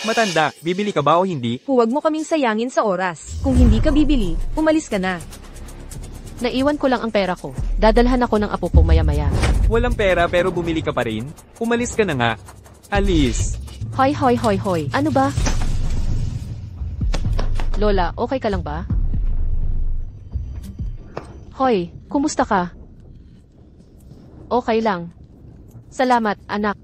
Matanda, bibili ka ba o hindi? Huwag mo kaming sayangin sa oras. Kung hindi ka bibili, umalis ka na. Naiwan ko lang ang pera ko. Dadalhan ako ng apo ko maya-maya. Walang pera pero bumili ka pa rin? Umalis ka na nga. Alis. Hoy, hoy, hoy, hoy. Ano ba? Lola, okay ka lang ba? Hoy, kumusta ka? Okay lang. Salamat, anak.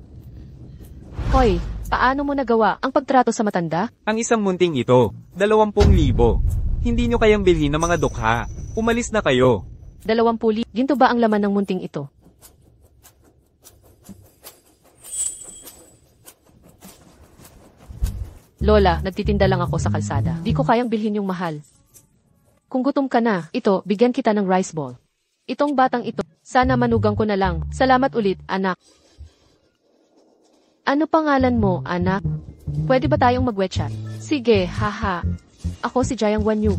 Hoy, paano mo nagawa ang pagtrato sa matanda? Ang isang munting ito, 20,000. Hindi nyo kayang bilhin ng mga dukha. Umalis na kayo. 20,000. Ginto ba ang laman ng munting ito? Lola, nagtitinda lang ako sa kalsada. Di ko kayang bilhin yung mahal. Kung gutom ka na, ito, bigyan kita ng rice ball. Itong batang ito, sana manugang ko na lang. Salamat ulit, anak. Ano pangalan mo, anak? Pwede ba tayong mag-wechat? Sige, haha. Ako si Jayang Wanyu.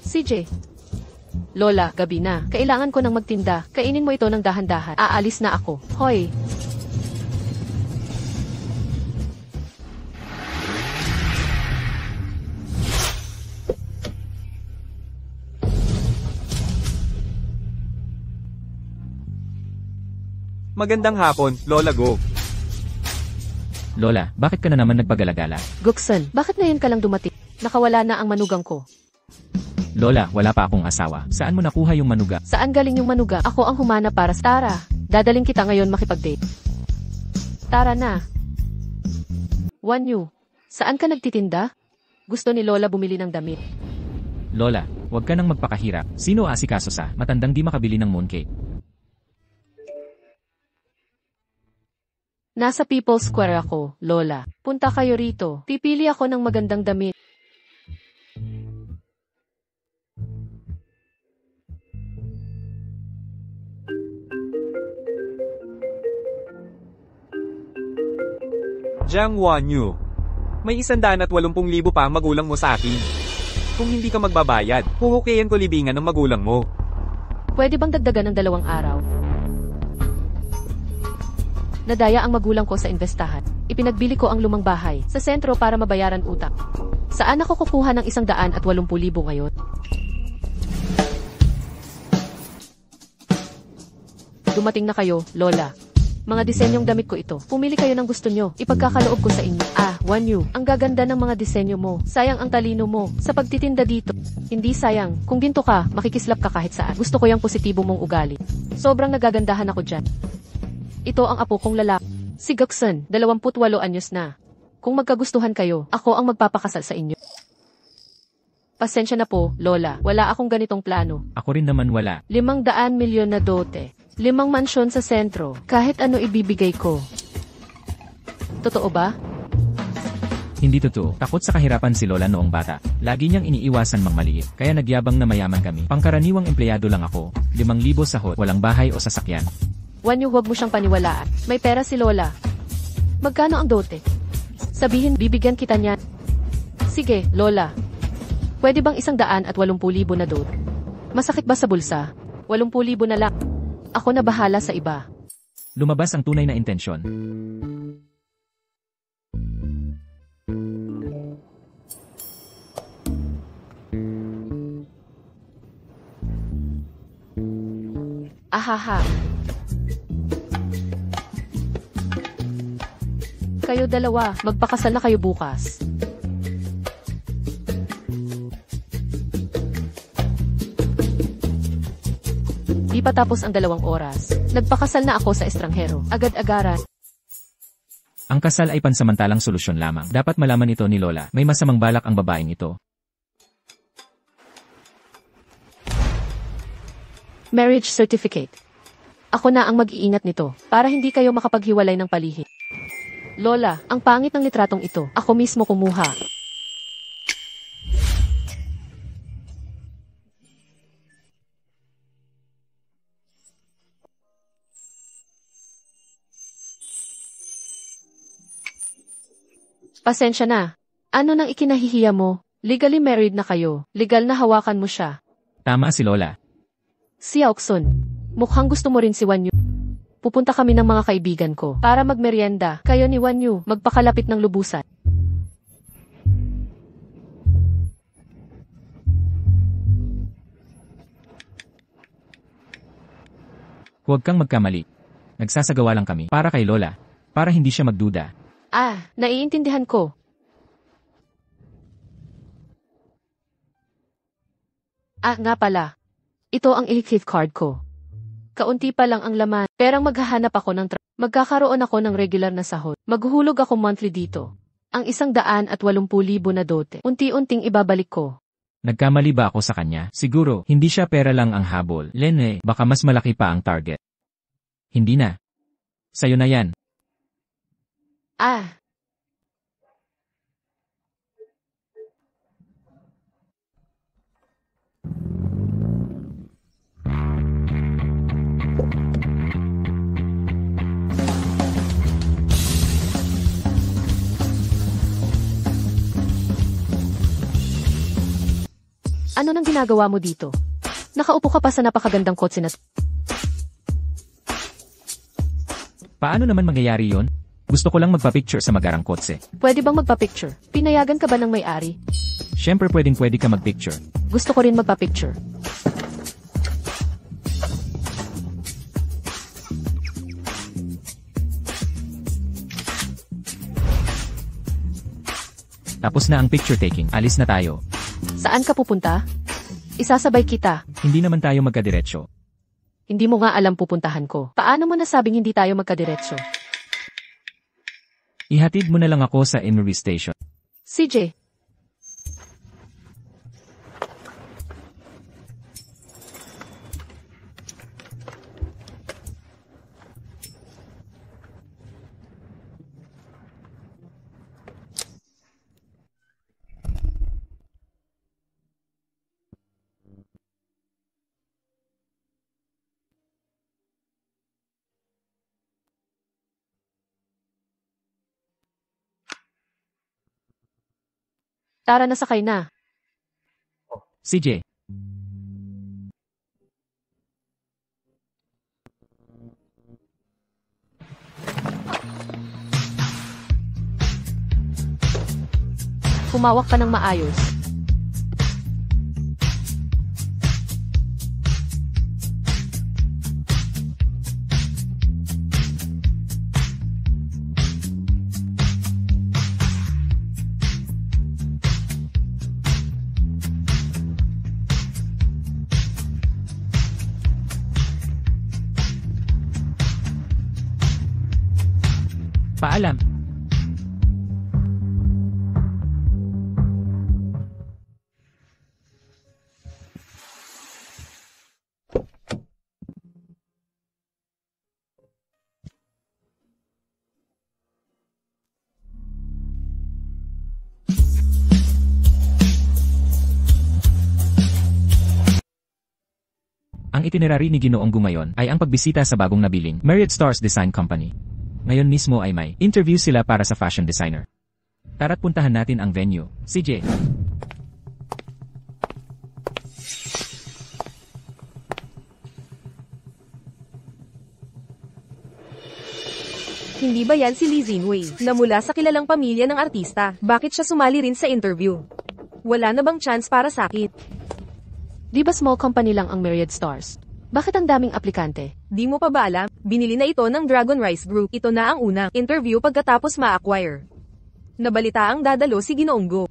CJ. Lola, gabi na. Kailangan ko nang magtinda. Kainin mo ito ng dahan-dahan. Aalis na ako. Hoy. Magandang hapon, Lola Go. Lola, bakit ka na naman nagpagalagala? Guksan, bakit ngayon ka lang dumating? Nakawala na ang manugang ko. Lola, wala pa akong asawa. Saan mo nakuha yung manuga? Saan galing yung manuga? Ako ang humanap para sa Tara. Dadaling kita ngayon makipag-date. Tara na. Wanyu, saan ka nagtitinda? Gusto ni Lola bumili ng damit. Lola, huwag ka nang magpakahirap. Sino asikaso sa matandang di makabili ng mooncake? Nasa People's Square ako, Lola. Punta kayo rito. Pipili ako ng magandang damit. Jiang Wanyu. May 180,000 pa ang magulang mo sa akin. Kung hindi ka magbabayad, huhukayin ko libingan ng magulang mo. Pwede bang dagdagan ng 2 araw? Nadaya ang magulang ko sa investahan. Ipinagbili ko ang lumang bahay sa sentro para mabayaran utang. Saan ako kukuha ng 180,000 ngayon? Dumating na kayo, Lola. Mga disenyong damit ko ito. Pumili kayo ng gusto nyo. Ipagkakaloob ko sa inyo. Wanyu, ang gaganda ng mga disenyo mo. Sayang ang talino mo sa pagtitinda dito. Hindi sayang. Kung ginto ka, makikislap ka kahit saan. Gusto ko yung positibo mong ugali. Sobrang nagagandahan ako dyan. Ito ang apo kong lalaki. Si Guksan, 28 anyos na. Kung magkagustuhan kayo, ako ang magpapakasal sa inyo. Pasensya na po, Lola. Wala akong ganitong plano. Ako rin naman wala. 500 milyon na dote. 5 mansyon sa sentro. Kahit ano ibibigay ko. Totoo ba? Hindi totoo. Takot sa kahirapan si Lola noong bata. Lagi niyang iniiwasan mang maliit. Kaya nagyabang na mayaman kami. Pangkaraniwang empleyado lang ako. 5,000 sahod. Walang bahay o sasakyan. Wanyu, huwag mo siyang paniwalaan. May pera si Lola. Magkano ang dote? Sabihin, bibigyan kita niyan. Sige, Lola. Pwede bang 180,000 na dote? Masakit ba sa bulsa? 80,000 na lang. Ako na bahala sa iba. Lumabas ang tunay na intensyon. Ahaha. Kayo dalawa, magpakasal na kayo bukas. Di pa tapos ang 2 oras. Nagpakasal na ako sa estranghero. Agad-agaran. Ang kasal ay pansamantalang solusyon lamang. Dapat malaman ito ni Lola. May masamang balak ang babaeng ito. Marriage certificate. Ako na ang mag-iingat nito para hindi kayo makapaghiwalay ng palihim. Lola, ang pangit ng litratong ito. Ako mismo kumuha. Pasensya na. Ano nang ikinahihiya mo? Legally married na kayo. Legal na hawakan mo siya. Tama si Lola. Si Aukson. Mukhang gusto mo rin si Wanyu. Pupunta kami ng mga kaibigan ko para magmeryenda. Kayo ni Wanyu, magpakalapit ng lubusan. Huwag kang magkamali. Nagsasagawa lang kami para kay Lola. Para hindi siya magduda. Naiintindihan ko. Nga pala. Ito ang elective card ko. Kaunti pa lang ang laman, perang maghahanap ako ng magkakaroon ako ng regular na sahod. Maghuhulog ako monthly dito. Ang 180,000 na dote, unti-unting ibabalik ko. Nagkamali ba ako sa kanya? Siguro, hindi siya pera lang ang habol. Lene, baka mas malaki pa ang target. Hindi na. Sa'yo na yan. Ano nang ginagawa mo dito? Nakaupo ka pa sa napakagandang kotse na. Paano naman mangyayari yon? Gusto ko lang magpa-picture sa magarang kotse. Pwede bang magpa-picture? Pinayagan ka ba ng may-ari? Siyempre pwede ka mag-picture. Gusto ko rin magpa-picture. Tapos na ang picture taking. Alis na tayo. Saan ka pupunta? Isasabay kita. Hindi naman tayo magkadiretso. Hindi mo nga alam pupuntahan ko. Paano mo nasabing hindi tayo magkadiretso? Ihatid mo na lang ako sa Emery Station. CJ. Tara, nasakay na. CJ. Humawak ka ng maayos. Paalam. Ang itinerary ni Ginoong Gu ngayon ay ang pagbisita sa bagong nabiling Marriott Stars Design Company. Ngayon mismo ay may interview sila para sa fashion designer. Tara't puntahan natin ang venue. CJ. Hindi ba yan si Lee Zinwei, na mula sa kilalang pamilya ng artista? Bakit siya sumali rin sa interview? Wala na bang chance para sakit? Di ba small company lang ang Marriott Stars? Bakit ang daming aplikante? Di mo pa ba alam? Binili na ito ng Dragon Rice Group. Ito na ang unang interview pagkatapos ma-acquire. Nabalita ang dadalo si Ginoong Gu.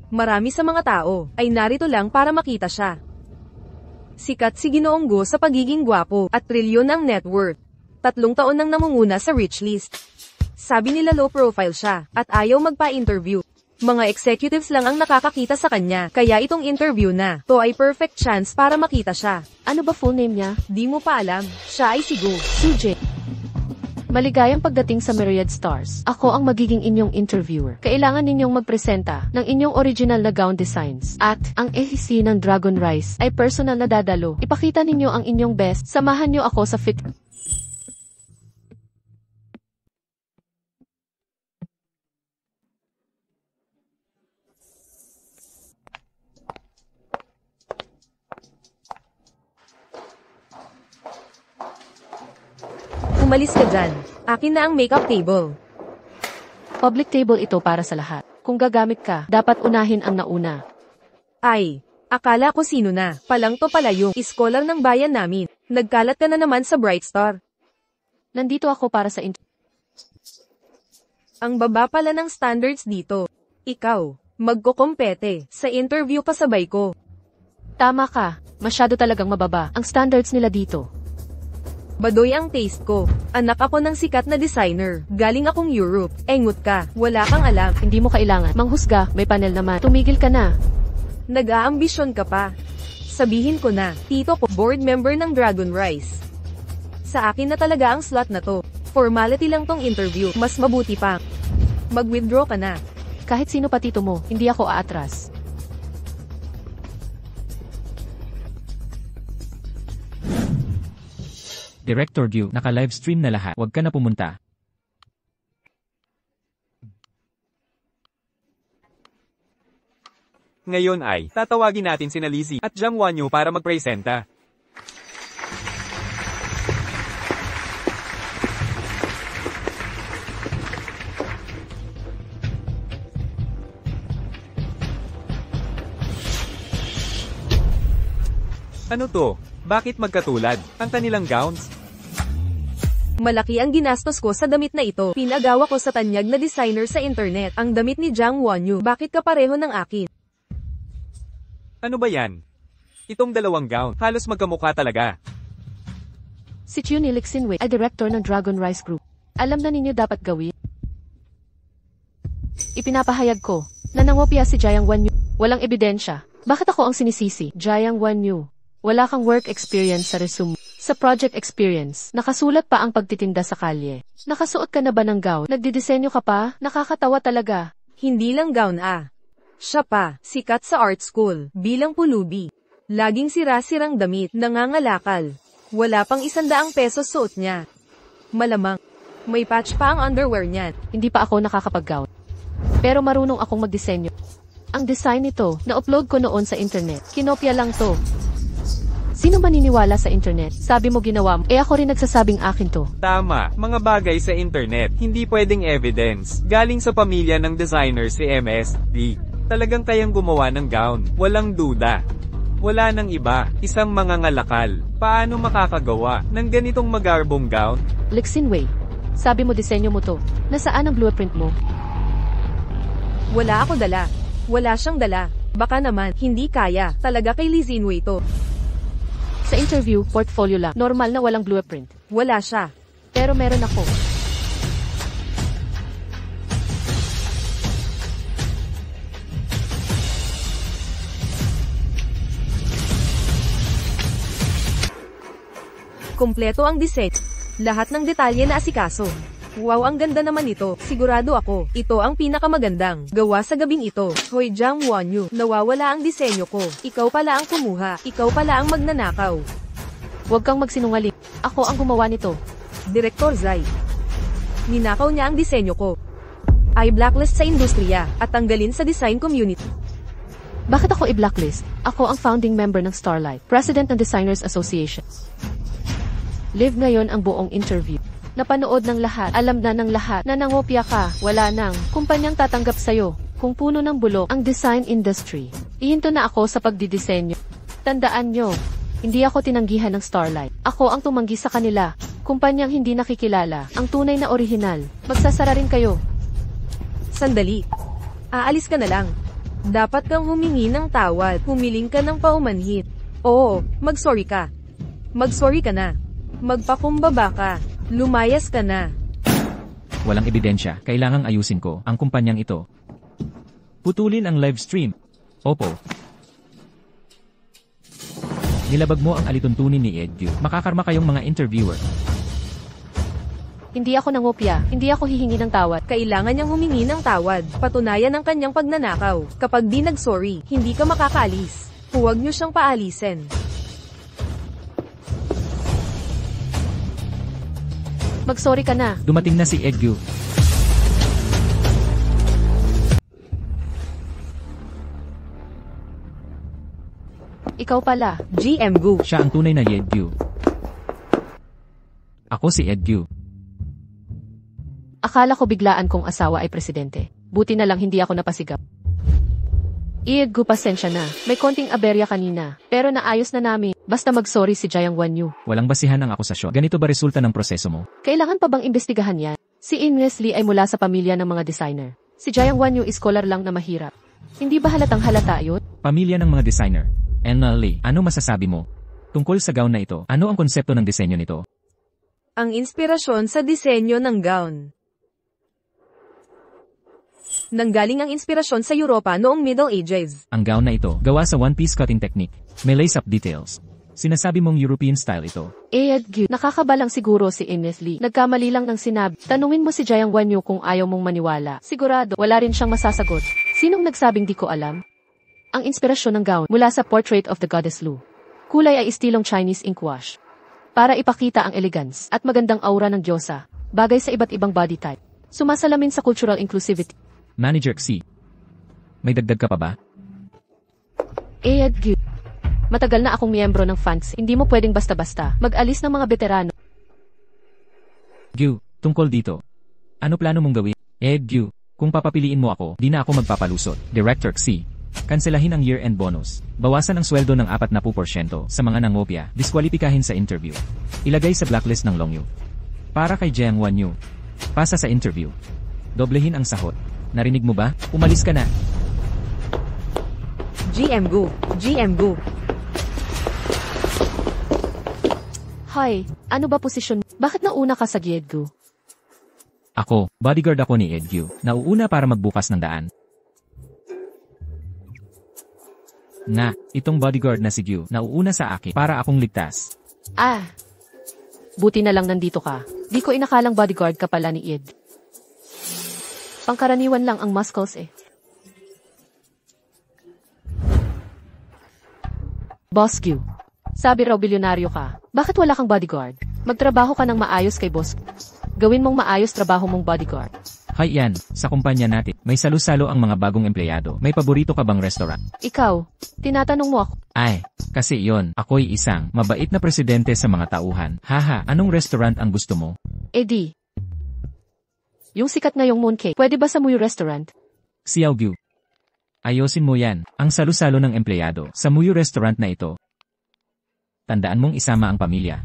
Marami sa mga tao ay narito lang para makita siya. Sikat si Ginoong Gu sa pagiging gwapo at trilyon ang net worth. 3 taon nang namunguna sa rich list. Sabi nila low profile siya at ayaw magpa-interview. Mga executives lang ang nakakakita sa kanya, kaya itong interview na to ay perfect chance para makita siya. Ano ba full name niya? Di mo pa alam, siya ay si Gu. CJ. Maligayang pagdating sa Marriott Stars. Ako ang magiging inyong interviewer. Kailangan ninyong magpresenta ng inyong original na gown designs. At ang AEC ng Dragon Rice ay personal na dadalo. Ipakita ninyo ang inyong best. Samahan niyo ako sa fit. Umalis ka dyan. Akin na ang makeup table. Public table ito para sa lahat. Kung gagamit ka, dapat unahin ang nauna. Ay, akala ko sino na. Palang to pala yung scholar ng bayan namin. Nagkalat ka na naman sa Brightstar. Nandito ako para sa Ang baba pala ng standards dito. Ikaw, magkukumpete. Sa interview pasabay ko. Tama ka, masyado talagang mababa ang standards nila dito. Badoy ang taste ko. Anak ako ng sikat na designer. Galing akong Europe. Engut ka. Wala kang alam. Hindi mo kailangan manghusga, may panel naman. Tumigil ka na. Nag-aambisyon ka pa. Sabihin ko na, tito ko, board member ng Dragon Rice. Sa akin na talaga ang slot na to. Formality lang tong interview, mas mabuti pa. Mag-withdraw ka na. Kahit sino pa tito mo, hindi ako aatras. Director Gyu, naka-livestream na lahat. Huwag ka na pumunta. Ngayon ay, tatawagin natin sina Lizzie at Jiang Wanyu para magpresenta. Ano to? Bakit magkatulad ang kanilang gowns? Malaki ang ginastos ko sa damit na ito. Pinagawa ko sa tanyag na designer sa internet. Ang damit ni Jiang Wanyu. Bakit kapareho ng akin? Ano ba yan? Itong dalawang gown, halos magkamukha talaga. Si Chun Ilixinwei ay director ng Dragon Rice Group. Alam na ninyo dapat gawin. Ipinapahayag ko na nangopya si Jiang Wanyu. Walang ebidensya. Bakit ako ang sinisisi? Jiang Wanyu. Wala kang work experience sa resume. Sa project experience, nakasulat pa ang pagtitinda sa kalye. Nakasuot ka na ba ng gown? Nagdidisenyo ka pa? Nakakatawa talaga. Hindi lang gown Siya pa, sikat sa art school, bilang pulubi. Laging sira-sirang damit, nangangalakal. Wala pang 100 pesos suot niya. Malamang, may patch pa ang underwear niyan. Hindi pa ako nakakapag-gown. Pero marunong akong magdisenyo. Ang design nito, na-upload ko noon sa internet. Kinopya lang to. Sino maniniwala sa internet? Sabi mo ginawa mo, ako rin nagsasabing akin to. Tama, mga bagay sa internet, hindi pwedeng evidence. Galing sa pamilya ng designer si MSD. Talagang kayang gumawa ng gown, walang duda. Wala nang iba, isang mangangalakal. Paano makakagawa ng ganitong magarbong gown? Lixinwei, sabi mo disenyo mo to. Nasaan ang blueprint mo? Wala ako dala. Wala siyang dala. Baka naman, hindi kaya. Talaga kay Lizinwei to. Sa interview, portfolio lang. Normal na walang blueprint. Wala siya. Pero meron ako. Kompleto ang disenyo. Lahat ng detalye na asikaso. Wow, ang ganda naman ito. Sigurado ako, ito ang pinakamagandang gawa sa gabing ito. Hoy Jiang Wanyu, nawawala ang disenyo ko. Ikaw pala ang kumuha. Ikaw pala ang magnanakaw. Huwag kang magsinungaling. Ako ang gumawa nito. Direktor Zai. Ninakaw niya ang disenyo ko. Ay blacklist sa industriya at tanggalin sa design community. Bakit ako i-blacklist? Ako ang founding member ng Starlight, President ng Designers Association. Live ngayon ang buong interview. Napanood ng lahat, alam na ng lahat na nangopya ka, wala nang kumpanyang tatanggap sa'yo. Kung puno ng bulok ang design industry, ihinto na ako sa pagdidisenyo. Tandaan nyo, hindi ako tinanggihan ng Starlight. Ako ang tumanggi sa kanila. Kumpanyang hindi nakikilala, ang tunay na orihinal. Magsasara rin kayo. Sandali. Aalis ka na lang. Dapat kang humingi ng tawad, humiling ka ng paumanhit. Oo, mag-sorry ka. Mag-sorry ka na. Magpakumbaba ka. Lumayas ka na. Walang ebidensya, kailangang ayusin ko ang kumpanyang ito. Putulin ang live stream. Opo. Nilabag mo ang alituntunin ni Edgu. Makakarma kayong mga interviewer. Hindi ako nangopya, hindi ako hihingi ng tawad. Kailangan niyang humingi ng tawad. Patunayan ang kanyang pagnanakaw. Kapag di nag-sorry, hindi ka makakaalis. Huwag niyo siyang paalisin. Mag-sorry ka na. Dumating na si Edgu. Ikaw pala. GM Gu. Siya ang tunay na Edgu. Ako si Edgu. Akala ko biglaan kong asawa ay presidente. Buti na lang hindi ako napasigap. Iedgu, pasensya na. May konting aberya kanina. Pero naayos na namin. Basta mag-sorry si Jiang Wanyu. Walang basihan ang akusasyon. Ganito ba resulta ng proseso mo? Kailangan pa bang imbestigahan yan? Si Ines Lee ay mula sa pamilya ng mga designer. Si Jiang Wanyu is scholar lang na mahirap. Hindi ba halatang halata yun? Pamilya ng mga designer. Anna Lee, ano masasabi mo? Tungkol sa gown na ito, ano ang konsepto ng disenyo nito? Ang inspirasyon sa disenyo ng gown. Nanggaling ang inspirasyon sa Europa noong Middle Ages. Ang gown na ito, gawa sa one-piece cutting technique. May lace-up details. Sinasabi mong European style ito. Iedgu, nakakabalang siguro si Ines Lee. Nagkamali lang ng sinabi. Tanungin mo si Jiang Wanyu kung ayaw mong maniwala. Sigurado, wala rin siyang masasagot. Sinong nagsabing di ko alam? Ang inspirasyon ng gown mula sa Portrait of the Goddess Lu. Kulay ay istilong Chinese ink wash. Para ipakita ang elegance at magandang aura ng diyosa. Bagay sa iba't ibang body type. Sumasalamin sa cultural inclusivity. Manager Xi. May dagdag ka pa ba? Iedgu. Matagal na akong miyembro ng fans. Hindi mo pwedeng basta-basta mag-alis ng mga veterano. Gyu, tungkol dito. Ano plano mong gawin? Gyu, kung papapiliin mo ako, di na ako magpapalusot. Director Xi. Kanselahin ang year-end bonus. Bawasan ang sweldo ng 40% sa mga nangopya. Diskwalipikahin sa interview. Ilagay sa blacklist ng Longyu. Para kay Jiang Wanyu. Pasa sa interview. Doblehin ang sahot. Narinig mo ba? Umalis ka na. GM Gu. GM Gu. Hoy, ano ba posisyon? Bakit nauna ka sa Giedgu? Ako, bodyguard ako ni Edgyu. Nauuna para magbukas ng daan. Na, itong bodyguard na si Gyu, nauuna sa akin para akong ligtas. Ah, buti na lang nandito ka. Di ko inakalang bodyguard ka pala ni Ed. Pangkaraniwan lang ang muscles eh. Boss Gyu, sabi raw bilyonaryo ka. Bakit wala kang bodyguard? Magtrabaho ka ng maayos kay boss. Gawin mong maayos trabaho mong bodyguard. Hay yan, sa kumpanya natin, may salo-salo ang mga bagong empleyado. May paborito ka bang restaurant? Ikaw, tinatanong mo ako. Ay, kasi yon, ako'y isang mabait na presidente sa mga tauhan. Haha, anong restaurant ang gusto mo? Eddie. Yung sikat ngayong mooncake, pwede ba sa Muyu Restaurant? Xiao Gyu. Ayosin mo yan, ang salo-salo ng empleyado sa Muyu Restaurant na ito. Tandaan mong isama ang pamilya.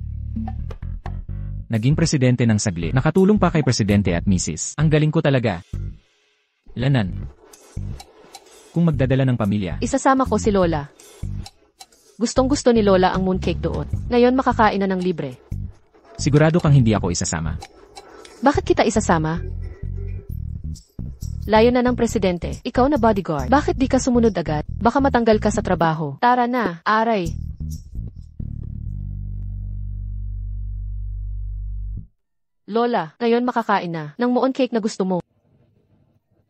Naging presidente ng saglit. Nakatulong pa kay presidente at misis. Ang galing ko talaga. Lanan. Kung magdadala ng pamilya. Isasama ko si Lola. Gustong-gusto ni Lola ang mooncake doon. Ngayon makakain na ng libre. Sigurado kang hindi ako isasama. Bakit kita isasama? Layo na ng presidente. Ikaw na bodyguard. Bakit di ka sumunod agad? Baka matanggal ka sa trabaho. Tara na, aray. Lola, ngayon makakain na ng mooncake na gusto mo.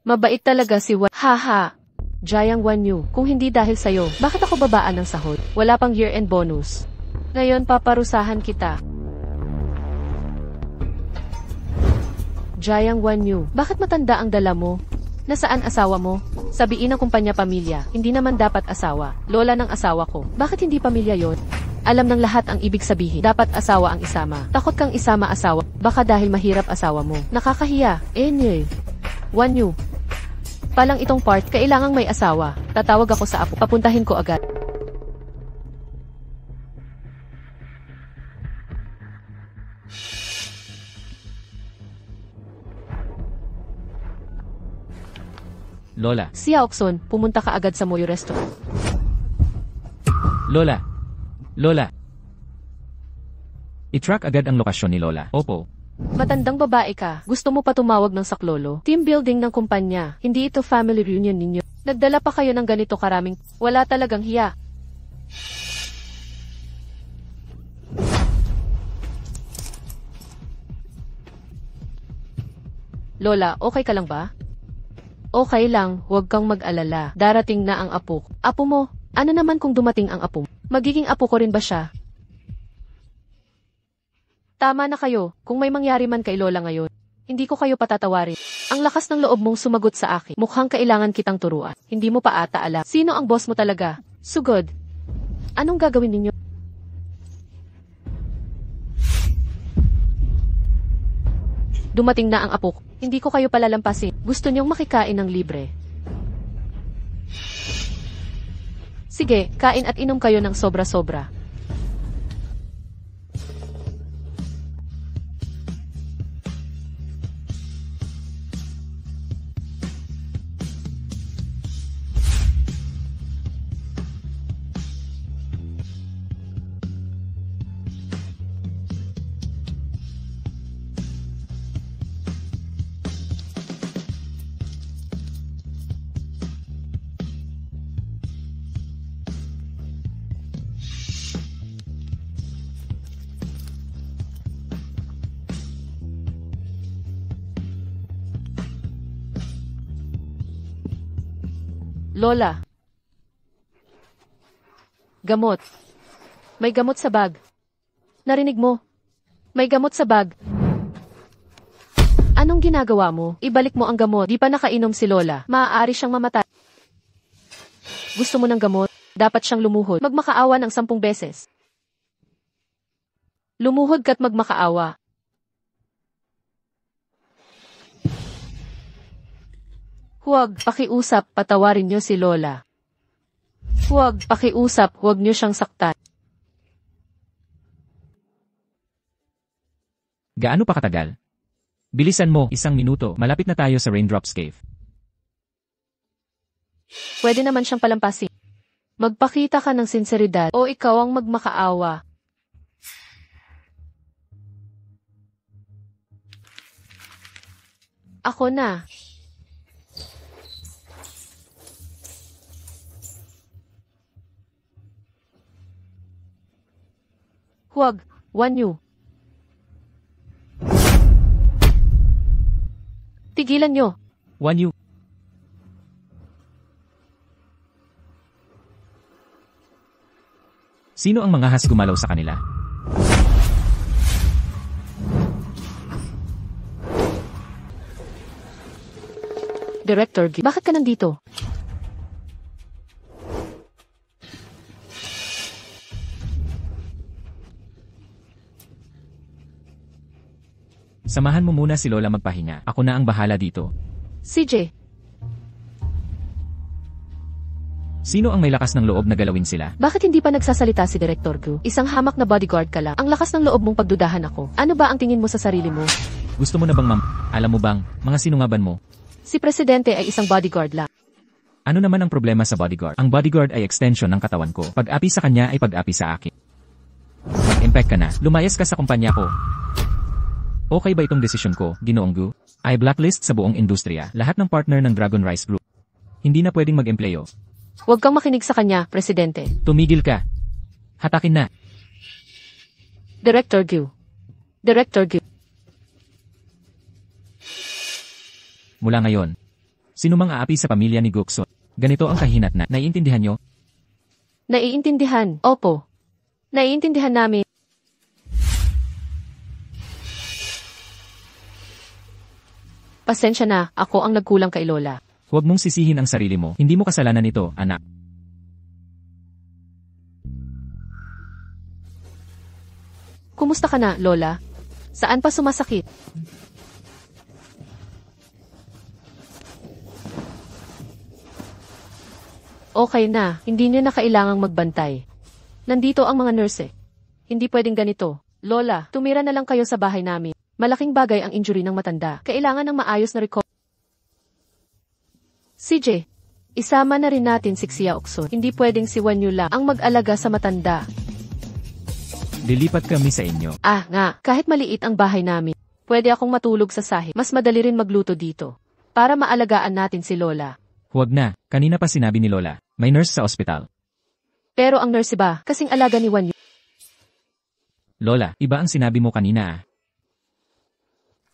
Mabait talaga si Haha. Jiang Wanyu, kung hindi dahil sa'yo, bakit ako babaan ng sahod? Wala pang year-end bonus. Ngayon paparusahan kita. Jiang Wanyu, bakit matanda ang dala mo? Nasaan asawa mo? Sabiin ng kumpanya pamilya, hindi naman dapat asawa. Lola ng asawa ko. Bakit hindi pamilya yon? Alam ng lahat ang ibig sabihin. Dapat asawa ang isama. Takot kang isama asawa. Baka dahil mahirap asawa mo. Nakakahiya. Enye. Wanyu. Palang itong part, kailangang may asawa. Tatawag ako sa apo. Papuntahin ko agad. Lola. Si Aokson, pumunta ka agad sa Muyu Restaurant. Lola. Lola. I-track agad ang lokasyon ni Lola. Opo. Matandang babae ka. Gusto mo pa tumawag ng saklolo? Team building ng kumpanya. Hindi ito family reunion ninyo. Nagdala pa kayo ng ganito karaming. Wala talagang hiya. Lola, okay ka lang ba? Okay lang, huwag kang mag-alala. Darating na ang apo. Apo mo? Ano naman kung dumating ang apo? Magiging apo ko rin ba siya? Tama na kayo, kung may mangyari man kay Lola ngayon, hindi ko kayo patatawarin. Ang lakas ng loob mong sumagot sa akin. Mukhang kailangan kitang turuan. Hindi mo pa ata alam. Sino ang boss mo talaga? Sugod. Anong gagawin ninyo? Dumating na ang apo ko. Hindi ko kayo palalampasin. Gusto niyong makikain ng libre. Sige, kain at inom kayo ng sobra-sobra. Lola. Gamot. May gamot sa bag. Narinig mo? May gamot sa bag. Anong ginagawa mo? Ibalik mo ang gamot. Di pa nakainom si Lola. Maaari siyang mamatay. Gusto mo ng gamot? Dapat siyang lumuhod. Magmakaawa ng 10 beses. Lumuhod ka't magmakaawa. Huwag pakiusap, patawarin niyo si Lola. Huwag pakiusap, huwag niyo siyang saktan. Gaano pa katagal? Bilisan mo, 1 minuto, malapit na tayo sa Raindrops Cave. Pwede naman siyang palampasin. Magpakita ka ng sinseridad o ikaw ang magmakaawa. Ako na. Huwag, Wanyu. Tigilan nyo. Wanyu. Sino ang mga has gumalaw sa kanila? Director G, bakit ka nandito? Samahan mo muna si Lola magpahinga. Ako na ang bahala dito. CJ, Sino ang may lakas ng loob na galawin sila? bakit hindi pa nagsasalita si Director Gu? Isang hamak na bodyguard ka lang. Ang lakas ng loob mong pagdudahan ako. Ano ba ang tingin mo sa sarili mo? Gusto mo na bang alam mo bang, mga sinungaban mo? Si Presidente ay isang bodyguard lang. Ano naman ang problema sa bodyguard? Ang bodyguard ay extension ng katawan ko. Pag-api sa kanya ay pag-api sa akin. Mag-impact ka na. Lumayas ka sa kumpanya ko. Okay ba itong desisyon ko, Ginoong Gu? I blacklist sa buong industriya, lahat ng partner ng Dragon Rice Group. Hindi na pwedeng mag-empleyo. Huwag kang makinig sa kanya, Presidente. Tumigil ka. Hatakin na. Director Gu. Director Gu. Mula ngayon, sino mang aapi sa pamilya ni Gukso, ganito ang kahinat na, naiintindihan nyo? Naiintindihan. Opo. Naiintindihan namin. Pasensya na, ako ang nagkulang kay Lola. Huwag mong sisihin ang sarili mo. Hindi mo kasalanan ito, anak. Kumusta ka na, Lola? Saan pa sumasakit? Okay na, hindi niyo na kailangang magbantay. Nandito ang mga nurse. Hindi pwedeng ganito. Lola, tumira na lang kayo sa bahay namin. Malaking bagay ang injury ng matanda. Kailangan ng maayos na recovery. CJ, isama na rin natin si Xia Okson. Hindi pwedeng si Wanyu lang ang mag-alaga sa matanda. Lilipat kami sa inyo. Ah, nga, kahit maliit ang bahay namin, pwede akong matulog sa sahig. Mas madali rin magluto dito. Para maalagaan natin si Lola. Huwag na, kanina pa sinabi ni Lola. May nurse sa ospital. Pero ang nurse ba, kasing alaga ni Wanyu? Lola, iba ang sinabi mo kanina ah.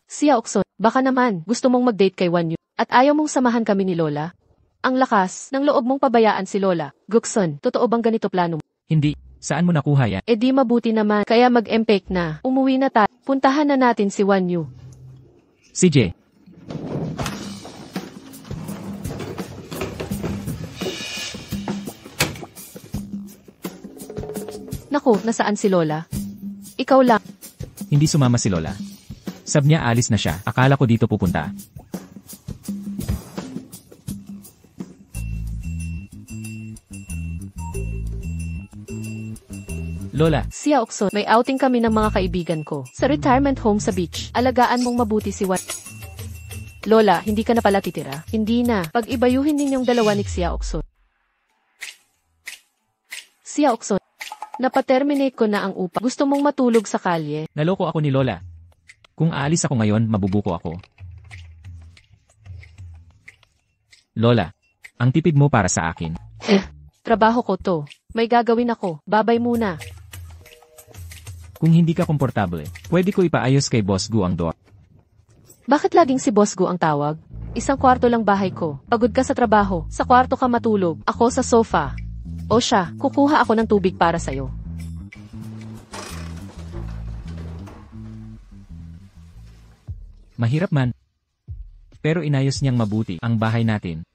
Xia Okson, baka naman, gusto mong mag-date kay Wanyu, at ayaw mong samahan kami ni Lola? Ang lakas ng loob mong pabayaan si Lola. Gukson, totoo bang ganito plano mo? Hindi, saan mo nakuha yan? E di mabuti naman, kaya mag-empake na. Umuwi na tayo. Puntahan na natin si Wanyu. CJ. Naku, nasaan si Lola? Ikaw lang. Hindi sumama si Lola. Sab niya alis na siya, akala ko dito pupunta. Lola, Sia Okson, may outing kami ng mga kaibigan ko. Sa retirement home sa beach. Alagaan mong mabuti si Wan. Lola, hindi ka na pala titira? Hindi na. Pag-ibayuhin ninyong dalawa ni Sia Okson. Sia Okson, napaterminate ko na ang upa. Gusto mong matulog sa kalye? naloko ako ni Lola. Kung aalis ako ngayon, mabubuko ako. Lola, ang tipid mo para sa akin. Trabaho ko to. May gagawin ako. Babay muna. Kung hindi ka komportable, pwede ko ipaayos kay Boss Gu ang door. Bakit laging si Boss Gu ang tawag? Isang kwarto lang bahay ko. Pagod ka sa trabaho. Sa kwarto ka matulog. Ako sa sofa. O siya, kukuha ako ng tubig para sa'yo. Mahirap man. Pero inayos niyang mabuti ang bahay natin.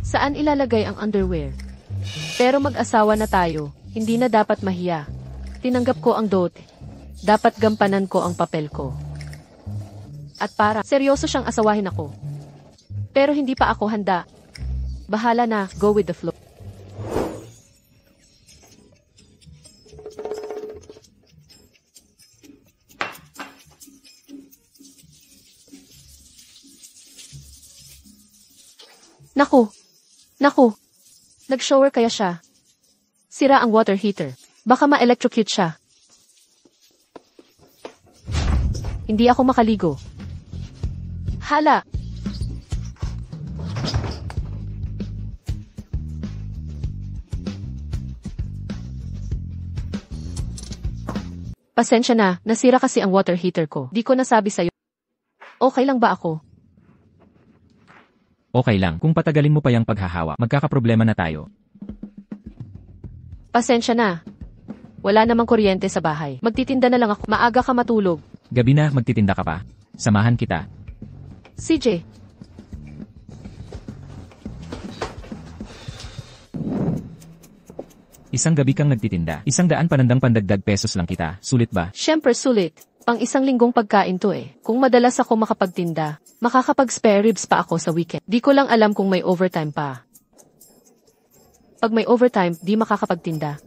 Saan ilalagay ang underwear? Pero mag-asawa na tayo. Hindi na dapat mahiya. Tinanggap ko ang dote. Dapat gampanan ko ang papel ko. At para, seryoso siyang asawahin ako. Pero hindi pa ako handa. Bahala na, go with the flow. Naku! Naku! Nag-shower kaya siya. Sira ang water heater. Baka ma-electrocute siya. Hindi ako makaligo. Hala! Pasensya na, nasira kasi ang water heater ko. Di ko nasabi sa'yo. Okay lang ba ako? Okay lang, kung patagalin mo pa yung paghahawa, magkakaproblema na tayo. Pasensya na. Wala namang kuryente sa bahay. Magtitinda na lang ako. Maaga ka matulog. Gabi na, magtitinda ka pa. Samahan kita. CJ. Isang gabi kang nagtitinda. 100 panandang pandagdag pesos lang kita. Sulit ba? Siyempre sulit. Pang isang linggong pagkain to eh. Kung madalas ako makapagtinda, makakapag-spare ribs pa ako sa weekend. Di ko lang alam kung may overtime pa. Pag may overtime, di makakapagtinda.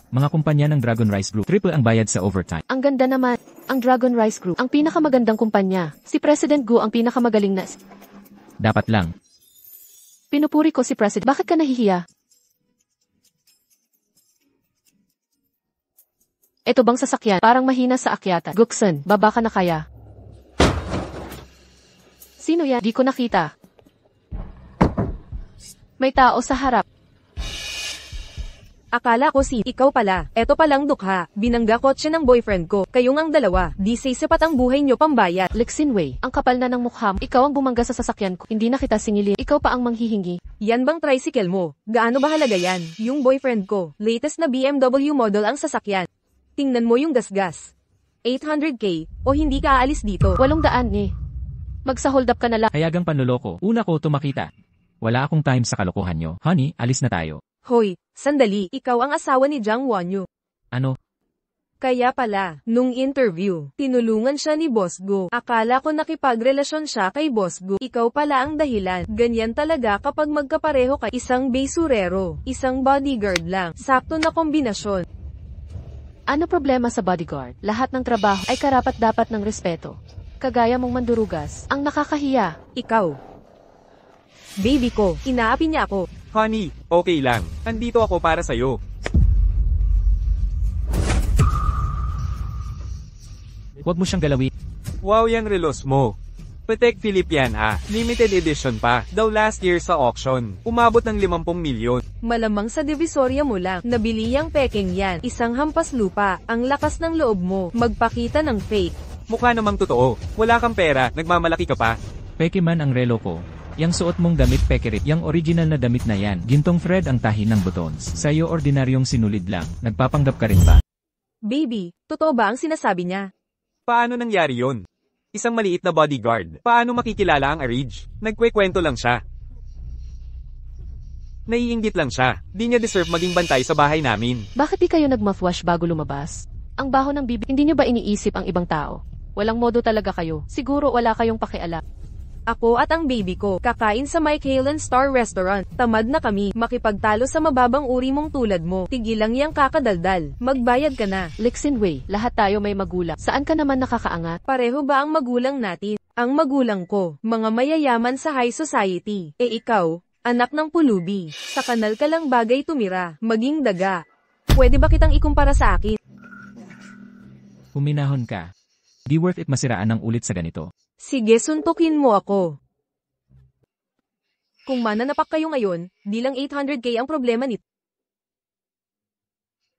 Mga kumpanya ng Dragon Rice Group, triple ang bayad sa overtime. Ang ganda naman. Ang Dragon Rice Group, ang pinakamagandang kumpanya. Si President Gu ang pinakamagaling na... Dapat lang. Pinupuri ko si President. Bakit ka nahihiya? Ito bang sasakyan? Parang mahina sa akyatan. Guksan, baba ka na kaya? Sino yan? Di ko nakita. May tao sa harap. Akala ko ikaw pala. Eto palang dukha. Binangga kotse ng boyfriend ko. Kayong ang dalawa. Di sapat ang buhay nyo pambayad. Lexinway, ang kapal na ng mukha mo. Ikaw ang bumangga sa sasakyan ko. Hindi na kita singilin. Ikaw pa ang manghihingi. Yan bang tricycle mo? Gaano ba halaga yan? Yung boyfriend ko. Latest na BMW model ang sasakyan. Tingnan mo yung gasgas. 800k, o hindi ka aalis dito. 800 eh. Magsa-hold up ka na lang. Hayagang panloloko. Una ko tumakita. Wala akong time sa kalokohan nyo. Honey, alis na tayo. Hoy, sandali, ikaw ang asawa ni Jang Wonyu. Ano? Kaya pala, nung interview, tinulungan siya ni Boss Gu. Akala ko nakipagrelasyon siya kay Boss Gu. Ikaw pala ang dahilan. Ganyan talaga kapag magkapareho ka. Isang basurero, isang bodyguard lang. Sakto na kombinasyon. Ano problema sa bodyguard? Lahat ng trabaho ay karapat-dapat ng respeto. Kagaya mong mandurugas, ang nakakahiya. Ikaw. Baby ko, inaapi niya ako. Honey, okay lang. Andito ako para sa'yo. Huwag mo siyang galawin. Wow yung relos mo. Patek Philippe yan ah. Limited edition pa. Daw last year sa auction. Umabot ng 50 milyon. Malamang sa Divisoria mo lang. Nabili yang peking yan. Isang hampas lupa. Ang lakas ng loob mo. Magpakita ng fake. Mukha namang totoo. Wala kang pera, nagmamalaki ka pa. Peke man ang relo ko. Yang suot mong damit pekerit, yang original na damit na yan. Gintong Fred ang tahi ng buttons. Sa'yo ordinaryong sinulid lang. Nagpapanggap ka rin ba? Baby, totoo ba ang sinasabi niya? Paano nangyari yon? Isang maliit na bodyguard. Paano makikilala ang Arij? Nagkwekwento lang siya. Naiinggit lang siya. Di niya deserve maging bantay sa bahay namin. Bakit di kayo nag-mouthwash bago lumabas? Ang baho ng bibig, hindi niyo ba iniisip ang ibang tao? Walang modo talaga kayo. Siguro wala kayong pakialam. Ako at ang baby ko, kakain sa Michelin Star Restaurant. Tamad na kami, makipagtalo sa mababang uri mong tulad mo. Tigilang yang kakadaldal. Magbayad ka na. Lexin Wei, lahat tayo may magulang. Saan ka naman nakakaangat? Pareho ba ang magulang natin? Ang magulang ko, mga mayayaman sa high society. Ikaw, anak ng pulubi. Sa kanal ka lang bagay tumira, maging daga. Pwede ba kitang ikumpara sa akin? Huminahon ka. Di worth it masiraan ng ulit sa ganito. Sige, suntukin mo ako. Kung mananapak kayo ngayon, di lang 800k ang problema nito.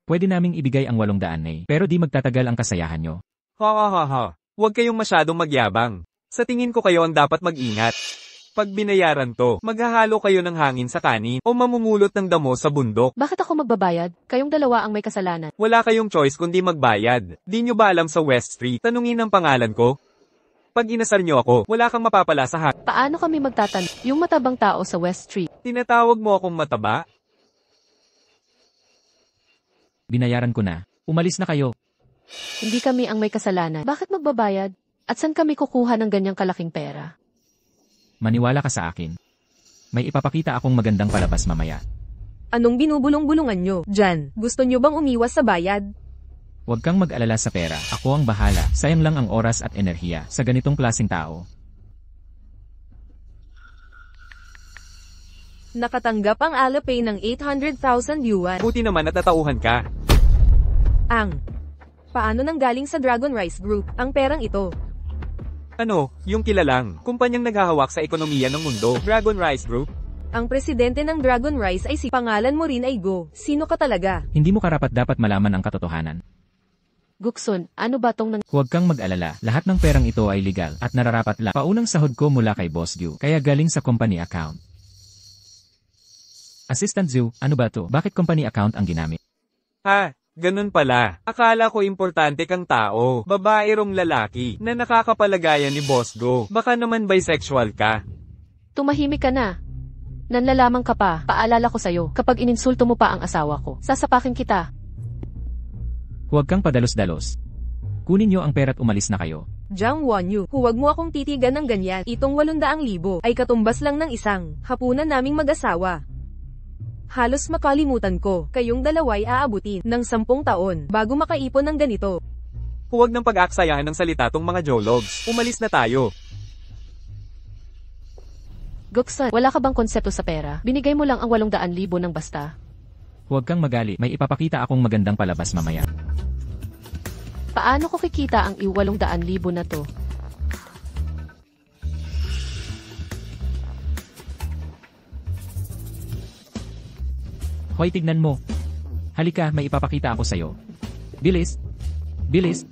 Pwede naming ibigay ang 800 na pero di magtatagal ang kasayahan nyo. Ha. Huwag kayong masyadong magyabang. Sa tingin ko kayo ang dapat mag-ingat. Pag binayaran to, maghahalo kayo ng hangin sa kanin o mamumulot ng damo sa bundok. Bakit ako magbabayad? Kayong dalawa ang may kasalanan. Wala kayong choice kundi magbayad. Di nyo ba alam sa West Street? Tanungin ang pangalan ko. Pag inasar nyo ako, wala kang mapapala sa hak. Paano kami magtatanong? Yung matabang tao sa West Street. Tinatawag mo akong mataba? Binayaran ko na. Umalis na kayo. Hindi kami ang may kasalanan. Bakit magbabayad? At saan kami kukuha ng ganyang kalaking pera? Maniwala ka sa akin. May ipapakita akong magandang palabas mamaya. Anong binubulong-bulungan nyo? Jan, gusto nyo bang umiwas sa bayad? Huwag kang mag-alala sa pera. Ako ang bahala. Sayang lang ang oras at enerhiya sa ganitong klaseng tao. Nakatanggap ang Alipay ng 800,000 yuan. Buti naman natatauhan ka. Paano nang galing sa Dragon Rice Group, ang perang ito? Ano, yung kilalang, kumpanyang naghahawak sa ekonomiya ng mundo, Dragon Rice Group? Ang presidente ng Dragon Rice ay si pangalan mo rin ay Go. Sino ka talaga? Hindi mo karapat dapat malaman ang katotohanan. Guksun, ano ba tong nang... Huwag kang mag-alala. Lahat ng perang ito ay legal at nararapat lang. Paunang sahod ko mula kay Boss Gu, kaya galing sa company account. Assistant Zhu, ano ba to? Bakit company account ang ginamit? Ha, ganun pala. Akala ko importante kang tao, babae rong lalaki, na nakakapalagayan ni Boss Go. Baka naman bisexual ka. Tumahimik ka na. Nanlalamang ka pa. Paalala ko sa'yo, kapag ininsulto mo pa ang asawa ko, sasapakin kita. Huwag kang padalos-dalos. Kunin niyo ang pera't umalis na kayo. Jiang Wanyu, huwag mo akong titigan ng ganyan. Itong 800,000 ay katumbas lang ng isang hapunan naming mag-asawa. Halos makalimutan ko, kayong dalawa'y aabutin ng 10 taon bago makaipon ng ganito. Huwag nang pag-aaksayahan ng salita tong mga jologs. Umalis na tayo. Guksun, wala ka bang konsepto sa pera? Binigay mo lang ang 800,000 ng basta. Huwag kang magali. May ipapakita akong magandang palabas mamaya. Paano ko kikita ang 800,000 na to? Hoy, tignan mo. Halika, may ipapakita ako sa'yo. Bilis! Bilis!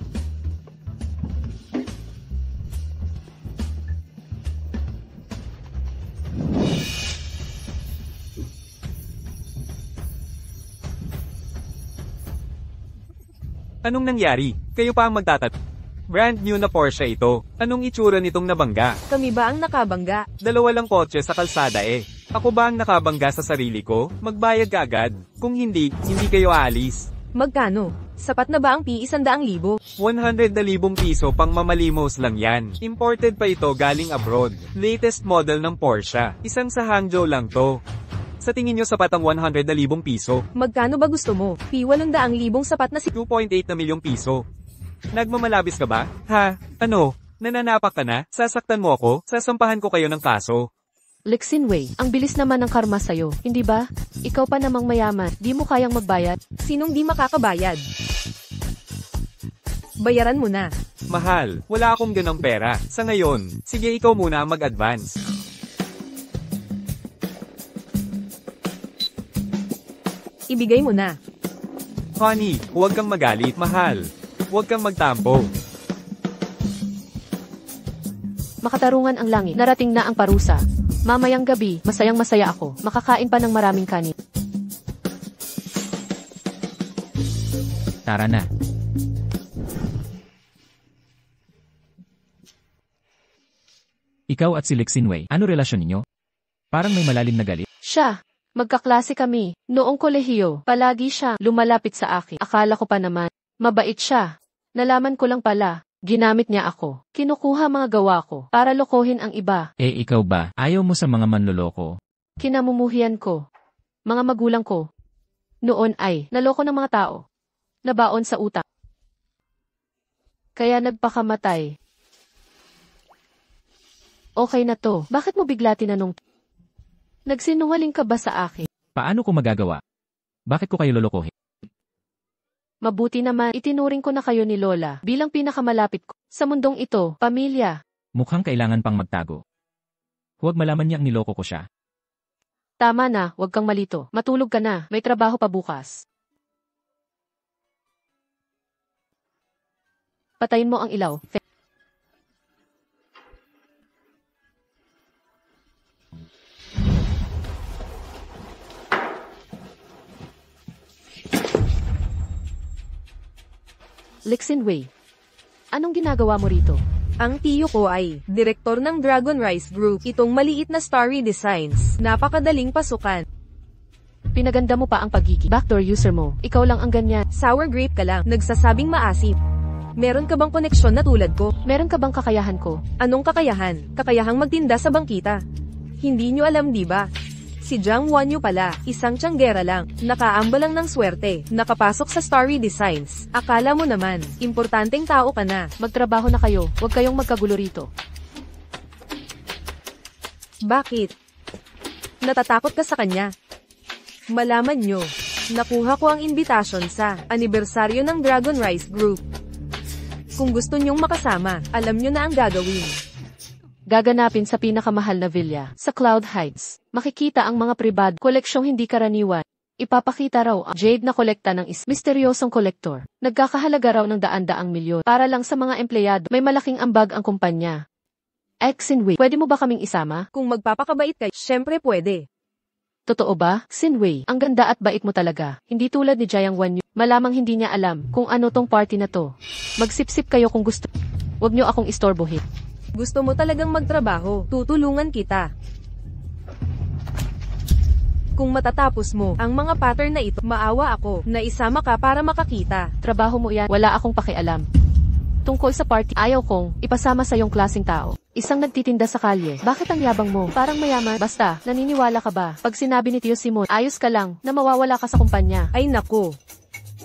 Anong nangyari? Kayo pa ang magtatat. Brand new na Porsche ito. Anong itsura nitong nabangga? Kami ba ang nakabangga? Dalawa lang kotse sa kalsada eh. Ako ba ang nakabangga sa sarili ko? Magbayad ka agad. Kung hindi, hindi kayo aalis. Magkano? Sapat na ba ang P100,000? 100,000 piso pang mamalimos lang yan. Imported pa ito galing abroad. Latest model ng Porsche. Isang sa Hangzhou lang to. Sa tingin nyo sapat ang 100,000 piso? Magkano ba gusto mo? P800,000 sapat na 2.8 na milyong piso. Nagmamalabis ka ba? Ha? Ano? Nananapak ka na? Sasaktan mo ako? Sasampahan ko kayo ng kaso. Lexin Wei, ang bilis naman ng karma sa'yo, hindi ba? Ikaw pa namang mayaman, di mo kayang magbayad? Sinong di makakabayad? Bayaran mo na. Mahal, wala akong ganong pera. Sa ngayon, sige ikaw muna ang mag-advance. Ibigay mo na. Honey, huwag kang magalit, mahal. Huwag kang magtampo. Makatarungan ang langit, narating na ang parusa. Mamayang gabi, masayang-masaya ako, makakain pa ng maraming kanin. Tara na. Ikaw at si Lexin Wei, ano relasyon ninyo? Parang may malalim na galit. Siya, magkaklase kami. Noong kolehiyo, palagi siya lumalapit sa akin. Akala ko pa naman, mabait siya. Nalaman ko lang pala, Ginamit niya ako. Kinukuha mga gawa ko para lokohin ang iba. Ikaw ba? Ayaw mo sa mga manloloko? Kinamumuhian ko. Mga magulang ko. Noon ay naloko ng mga tao. Nabaon sa utang. Kaya nagpakamatay. Okay na to. Bakit mo bigla tinanong? Nagsinungaling ka ba sa akin? Paano ko magagawa? Bakit ko kayo lolokohin? Mabuti naman, itinuring ko na kayo ni Lola bilang pinakamalapit ko sa mundong ito, pamilya. Mukhang kailangan pang magtago. Huwag malaman niyang niloko ko siya. Tama na, huwag kang malito. Matulog ka na, may trabaho pa bukas. Patayin mo ang ilaw. Lixin Wei, anong ginagawa mo rito? Ang tiyo ko ay direktor ng Dragon Rise Group. Itong maliit na Starry Designs. Napakadaling pasukan. Pinaganda mo pa ang pagiging backdoor user mo. Ikaw lang ang ganyan. Sour grape ka lang. Nagsasabing maasim. Meron ka bang koneksyon na tulad ko? Meron ka bang kakayahan ko? Anong kakayahan? Kakayahang magtinda sa bangkita. Hindi nyo alam, di ba? Si Jiang Wanyu pala, isang tsanggera lang, nakaamba lang ng swerte, nakapasok sa Starry Designs. Akala mo naman, importanteng tao ka na. Magtrabaho na kayo, huwag kayong magkagulo rito. Bakit? Natatakot ka sa kanya? Malaman nyo, nakuha ko ang imbitasyon sa anibersaryo ng Dragon Rise Group. Kung gusto nyong makasama, alam nyo na ang gagawin. Gaganapin sa pinakamahal na villa, sa Cloud Heights. Makikita ang mga pribad, koleksyong hindi karaniwan. Ipapakita raw ang jade na kolekta ng misteryosong kolektor. Nagkakahalaga raw ng daan-daang milyon. Para lang sa mga empleyado, may malaking ambag ang kumpanya. Xinwei, pwede mo ba kaming isama? Kung magpapakabait ka, syempre pwede. Totoo ba? Xinwei, ang ganda at bait mo talaga. Hindi tulad ni Jiang Wanyu. Malamang hindi niya alam kung ano tong party na to. Magsipsip kayo kung gusto. Huwag niyo akong istorbohin. Gusto mo talagang magtrabaho, tutulungan kita. Kung matatapos mo ang mga pattern na ito, maawa ako na isama ka para makakita. Trabaho mo yan, wala akong pakialam. Tungkol sa party, ayaw kong ipasama sa iyong klaseng tao. Isang nagtitinda sa kalye. Bakit ang yabang mo? Parang mayaman. Basta, naniniwala ka ba? Pag sinabi ni Tio Simon, ayos ka lang, na mawawala ka sa kumpanya. Ay nako.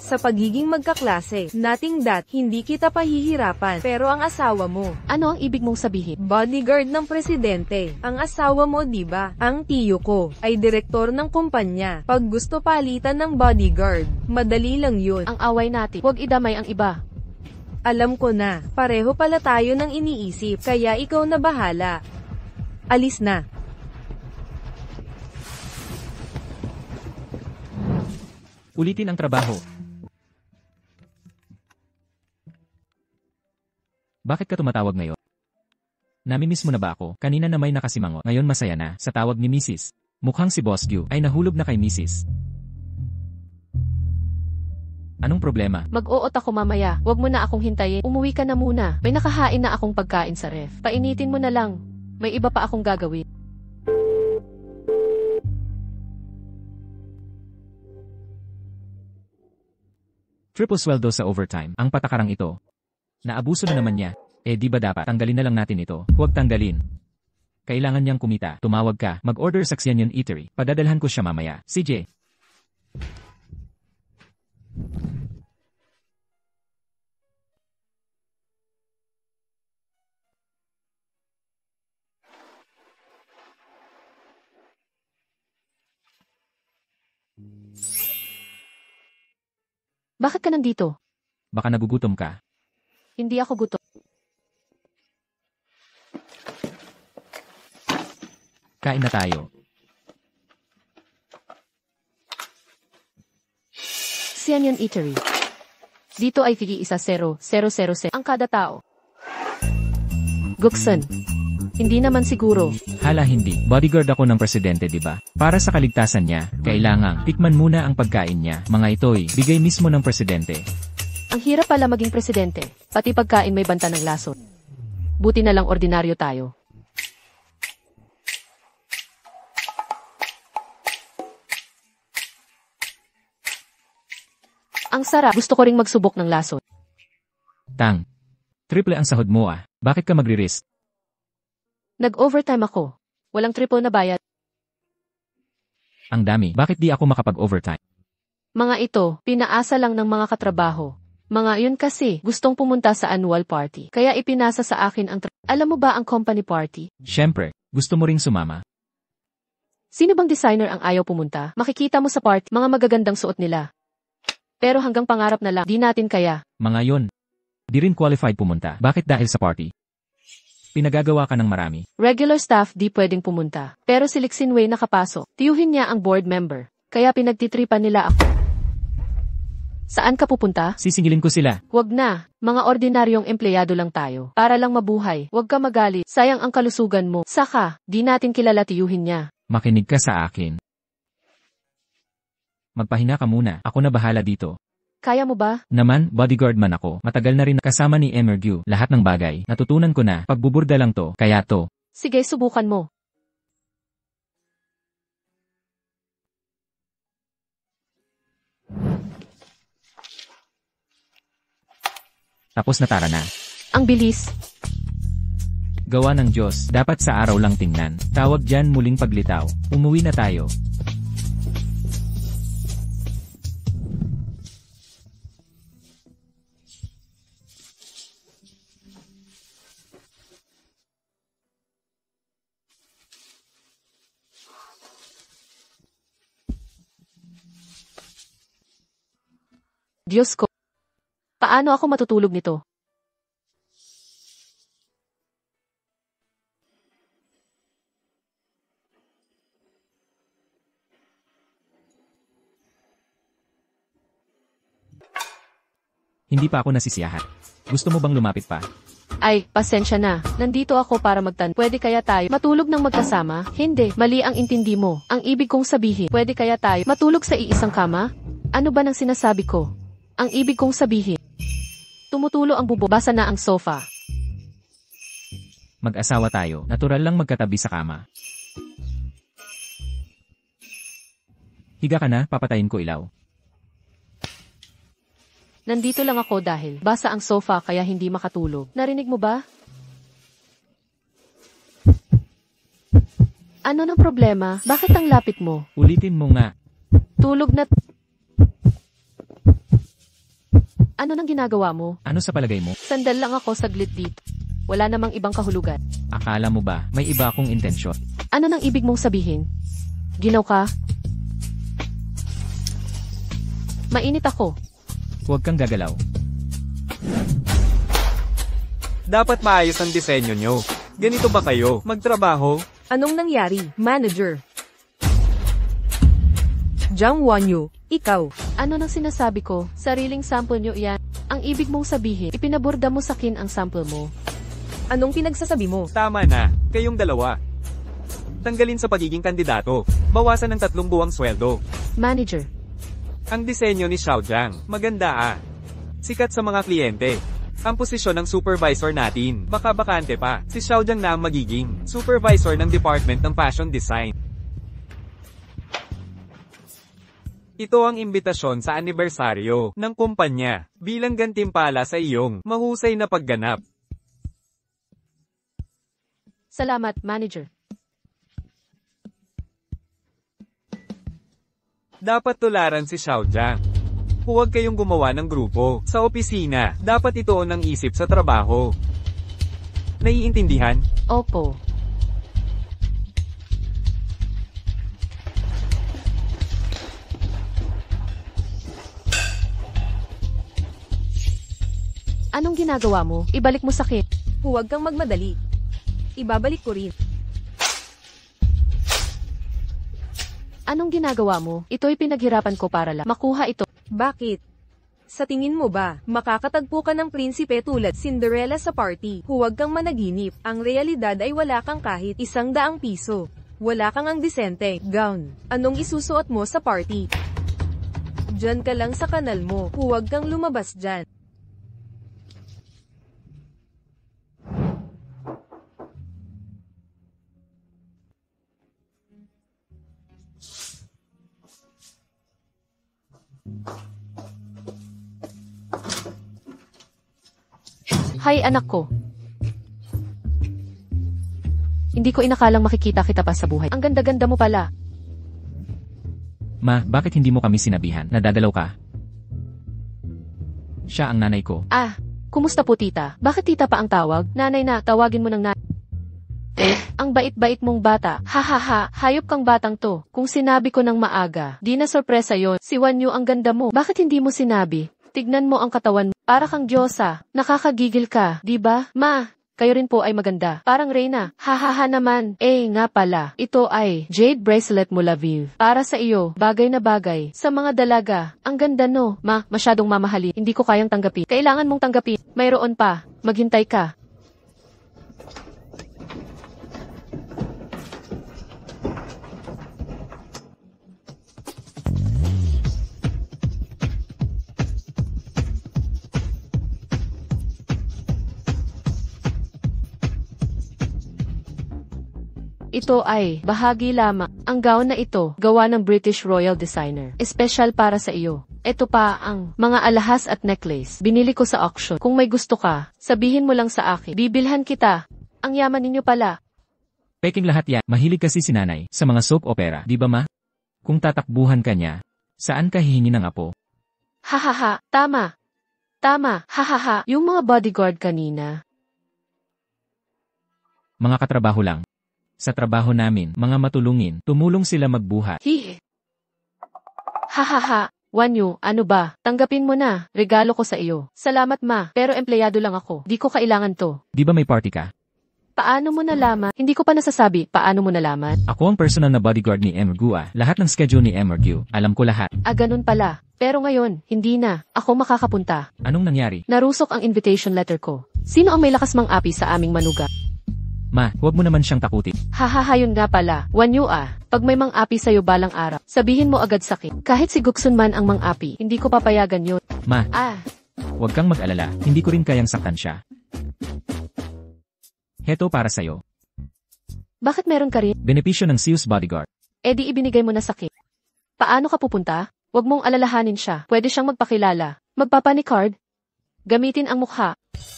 Sa pagiging magkaklase, nating hindi kita pahihirapan, pero ang asawa mo, Ano ang ibig mong sabihin? bodyguard ng presidente. Ang asawa mo, di ba? Ang tiyo ko ay direktor ng kumpanya. Pag gusto palitan ng bodyguard, madali lang yun. Ang away natin, huwag idamay ang iba. Alam ko na, pareho pala tayo ng iniisip, kaya ikaw na bahala. Alis na. Ulitin ang trabaho. Bakit ka tumatawag ngayon? Namimiss mo na ba ako? Kanina na may nakasimangot. Ngayon masaya na sa tawag ni Mrs. Mukhang si Boss Gyu ay nahulog na kay Mrs. Anong problema? Mag-uot ako mamaya, huwag mo na akong hintayin. Umuwi ka na muna. May nakahain na akong pagkain sa ref. Painitin mo na lang. May iba pa akong gagawin. Triple sweldo sa overtime. Ang patakarang ito. Naabuso na naman niya. Di ba dapat tanggalin na lang natin ito? Huwag tanggalin. Kailangan niyang kumita. Tumawag ka. Mag-order sa Xianyan Eatery. Padadalhan ko siya mamaya. CJ. Bakit ka nandito? Baka nagugutom ka. Hindi ako gutom. Kain na tayo. Xianyan Eatery. Dito ay tigi 1,000,000 ang kada tao. Guksan. Hindi naman siguro. Hala hindi. Bodyguard ako ng presidente, di ba? Para sa kaligtasan niya, kailangang tikman muna ang pagkain niya. Mga ito'y bigay mismo ng presidente. Ang hirap pala maging presidente. Pati pagkain may banta ng lason. Buti na lang ordinaryo tayo. Ang sarap. Gusto ko ring magsubok ng lason. Tang. Triple ang sahod mo ah. Bakit ka magre-risk? Nag-overtime ako. Walang triple na bayad. Ang dami. Bakit di ako makapag-overtime? Mga ito, pinaasa lang ng mga katrabaho. Mga yun kasi, gustong pumunta sa annual party. Kaya ipinasa sa akin ang Alam mo ba ang company party? Siyempre, gusto mo ring sumama. Sino bang designer ang ayaw pumunta? Makikita mo sa party, mga magagandang suot nila. Pero hanggang pangarap na lang, di natin kaya. Mga yon. Di rin qualified pumunta. Bakit dahil sa party? Pinagagawa ka ng marami. Regular staff di pwedeng pumunta. Pero si Lixinway nakapasok. Tiyuhin niya ang board member. Kaya pinagtitripan nila ako. Saan ka pupunta? Sisingilin ko sila. Huwag na. Mga ordinaryong empleyado lang tayo. Para lang mabuhay. Huwag ka magalit. Sayang ang kalusugan mo. Saka, di natin kilala tiyuhin niya. Makinig ka sa akin. Magpahinga ka muna. Ako na bahala dito. Kaya mo ba? Naman, bodyguard man ako. Matagal na rin kasama ni Emergue. Lahat ng bagay. Natutunan ko na. Pagbuburda lang to. Kaya to. Sige, subukan mo. Tapos na, tara na. Ang bilis. Gawa ng Diyos. Dapat sa araw lang tingnan. Tawag dyan muling paglitaw. Umuwi na tayo. Diyos ko. Paano ako matutulog nito? Hindi pa ako nasisiyahat. Gusto mo bang lumapit pa? Ay, pasensya na. Nandito ako para magtan. Pwede kaya tayo matulog ng magkasama? Hindi, mali ang intindi mo. Ang ibig kong sabihin, pwede kaya tayo matulog sa iisang kama? Ano ba nang sinasabi ko? Ang ibig kong sabihin, tumutulo ang bubo, basa na ang sofa. Mag-asawa tayo. Natural lang magkatabi sa kama. Higa ka na, papatayin ko ilaw. Nandito lang ako dahil basa ang sofa kaya hindi makatulog. Narinig mo ba? Ano ng problema? Bakit ang lapit mo? Ulitin mo nga. Tulog na. Ano nang ginagawa mo? Ano sa palagay mo? Sandal lang ako saglit dito. Wala namang ibang kahulugan. Akala mo ba, may iba akong intensyon? Ano nang ibig mong sabihin? Ginaw ka? Mainit ako. Huwag kang gagalaw. Dapat maayos ang disenyo nyo. Ganito ba kayo magtrabaho? Anong nangyari, manager? Jang Wanyu, ikaw. Ano nang sinasabi ko? Sariling sample nyo yan. Ang ibig mong sabihin, ipinaborda mo sa akin ang sample mo. Anong pinagsasabi mo? Tama na, kayong dalawa. Tanggalin sa pagiging kandidato. Bawasan ng 3 buwang sweldo. Manager. Ang disenyo ni Xiao Jiang, maganda ah. Sikat sa mga kliyente. Ang posisyon ng supervisor natin, baka bakante pa. Si Xiao Jiang na ang magiging supervisor ng Department ng Fashion Design. Ito ang imbitasyon sa anibersaryo ng kumpanya bilang gantimpala sa iyong mahusay na pagganap. Salamat, manager. Dapat tularan si Xiao Jiang. Huwag kayong gumawa ng grupo. Sa opisina, dapat ituon ang isip sa trabaho. Naiintindihan? Opo. Anong ginagawa mo? Ibalik mo sa akin. Huwag kang magmadali. Ibabalik ko rin. Anong ginagawa mo? Ito'y pinaghirapan ko para lang makuha ito. Bakit? Sa tingin mo ba, makakatagpo ka ng prinsipe tulad Cinderella sa party? Huwag kang managinip. Ang realidad ay wala kang kahit 100 piso. Wala kang ang disente gown. Anong isusuot mo sa party? Diyan ka lang sa kanal mo. Huwag kang lumabas dyan. Hi anak ko. Hindi ko inakalang makikita kita pa sa buhay. Ang ganda-ganda mo pala. Ma, bakit hindi mo kami sinabihan? Nadadalaw ka? Siya ang nanay ko. Ah, kumusta po tita? Bakit tita pa ang tawag? Nanay na, tawagin mo ng nanay. Ang bait-bait mong bata. Ha, hayop kang batang to. Kung sinabi ko ng maaga, di na sorpresa yon. Si Wanyu ang ganda mo. Bakit hindi mo sinabi? Tignan mo ang katawan mo. Para kang Diyosa. Nakakagigil ka, di ba? Ma, kayo rin po ay maganda. Parang Reyna. Ha naman. Nga pala. Ito ay Jade Bracelet mula Viv. Para sa iyo, bagay na bagay. Sa mga dalaga. Ang ganda no. Ma, masyadong mamahali. Hindi ko kayang tanggapin. Kailangan mong tanggapin. Mayroon pa. Maghintay ka. Ito ay bahagi lamang. Ang gown na ito, gawa ng British Royal Designer. Espesyal para sa iyo. Ito pa ang mga alahas at necklace. Binili ko sa auction. Kung may gusto ka, sabihin mo lang sa akin. Bibilhan kita. Ang yaman ninyo pala. Peking lahat yan. Mahilig kasi si nanay sa mga soap opera, di ba ma? Kung tatakbuhan ka niya, saan ka hihingi ng apo? Ha, tama. Tama, ha. Yung mga bodyguard kanina. Mga katrabaho lang. Sa trabaho namin, mga matulungin, tumulong sila magbuhat. Hihi. Ha. Wanyu, ano ba? Tanggapin mo na. Regalo ko sa iyo. Salamat ma, pero empleyado lang ako. Di ko kailangan to. Di ba may party ka? Paano mo nalaman? Hindi ko pa nasasabi. Paano mo nalaman? Ako ang personal na bodyguard ni Emergua. Lahat ng schedule ni Emergu. Alam ko lahat. Ganun pala. Pero ngayon, hindi na. Ako makakapunta. Anong nangyari? Narusok ang invitation letter ko. Sino ang may lakas mang-api sa aming manuga? Ma, huwag mo naman siyang takutin. Ha, yun nga pala. Wanyu pag may mang-api sa'yo balang araw, sabihin mo agad sakit. Kahit si Guksun man ang mang-api, hindi ko papayagan yun. Ma, huwag kang mag-alala. Hindi ko rin kayang saktan siya. Heto para sa'yo. Bakit meron ka rin? Benepisyo ng Zeus Bodyguard. Di ibinigay mo na sakit. Paano ka pupunta? Huwag mong alalahanin siya. Pwede siyang magpakilala. Magpapanicard. Gamitin ang mukha.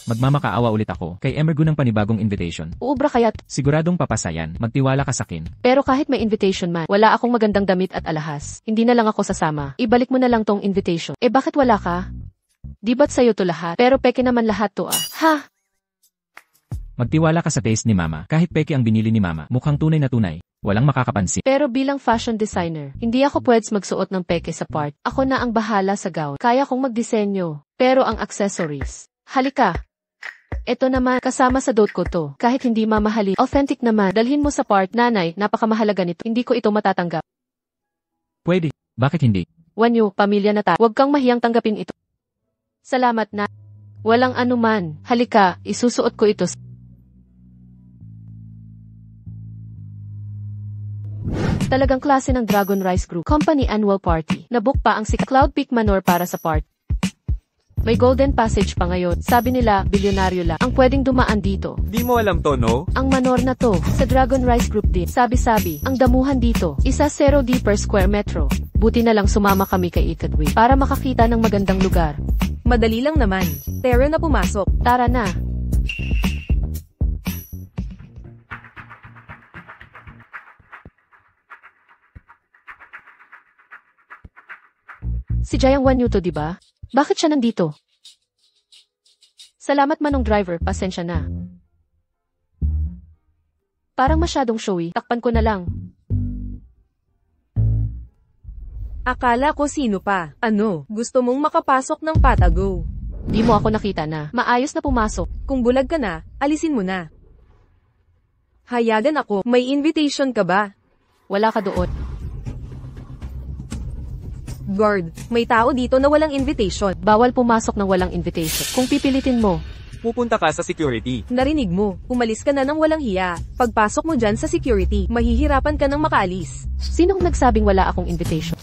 Magmamakaawa ulit ako kay Emergu ng panibagong invitation. Uubra kaya't. Siguradong papasayan, magtiwala ka sakin. Pero kahit may invitation man, wala akong magandang damit at alahas. Hindi na lang ako sasama. Ibalik mo na lang tong invitation. Bakit wala ka? Di ba't sa'yo to lahat? Pero peke naman lahat to Ha? Magtiwala ka sa taste ni mama. Kahit peke ang binili ni mama, mukhang tunay na tunay. Walang makakapansin. Pero bilang fashion designer, hindi ako pweds magsuot ng peke sa part. Ako na ang bahala sa gown. Kaya kong magdisenyo. Pero ang accessories. Halika. Ito naman, kasama sa dot ko to. Kahit hindi mamahali, authentic naman. Dalhin mo sa part, nanay, napakamahalaga nito. Hindi ko ito matatanggap. Pwede. Bakit hindi? Wanyu, pamilya na ta. Huwag kang mahiyang tanggapin ito. Salamat na. Walang anuman. Halika, isusuot ko ito. Talagang klase ng Dragon Rice Group Company annual party. Nabook pa ang si Cloud Peak Manor para sa part. May golden passage pa ngayon. Sabi nila, bilyonaryo lang ang pwedeng dumaan dito. Di mo alam to, no? Ang manor na to, sa Dragon Rice Group din. Sabi-sabi, ang damuhan dito, isa 0D per square metro. Buti na lang sumama kami kay Ikadwi para makakita ng magandang lugar. Madali lang naman. Pero na pumasok. Tara na. Si Jayang Wanyu to, diba? Bakit siya nandito? Salamat manong driver, pasensya na. Parang masyadong showy, takpan ko na lang. Akala ko sino pa. Ano, gusto mong makapasok ng Patago? Di mo ako nakita na. Maayos na pumasok. Kung bulag ka na, alisin mo na. Hayagan ako, may invitation ka ba? Wala ka doon. Guard, may tao dito na walang invitation. Bawal pumasok ng walang invitation. Kung pipilitin mo, Pupunta ka sa security. Narinig mo, umalis ka na ng walang hiya. Pagpasok mo dyan sa security, mahihirapan ka ng makaalis. sinong nagsabing wala akong invitation?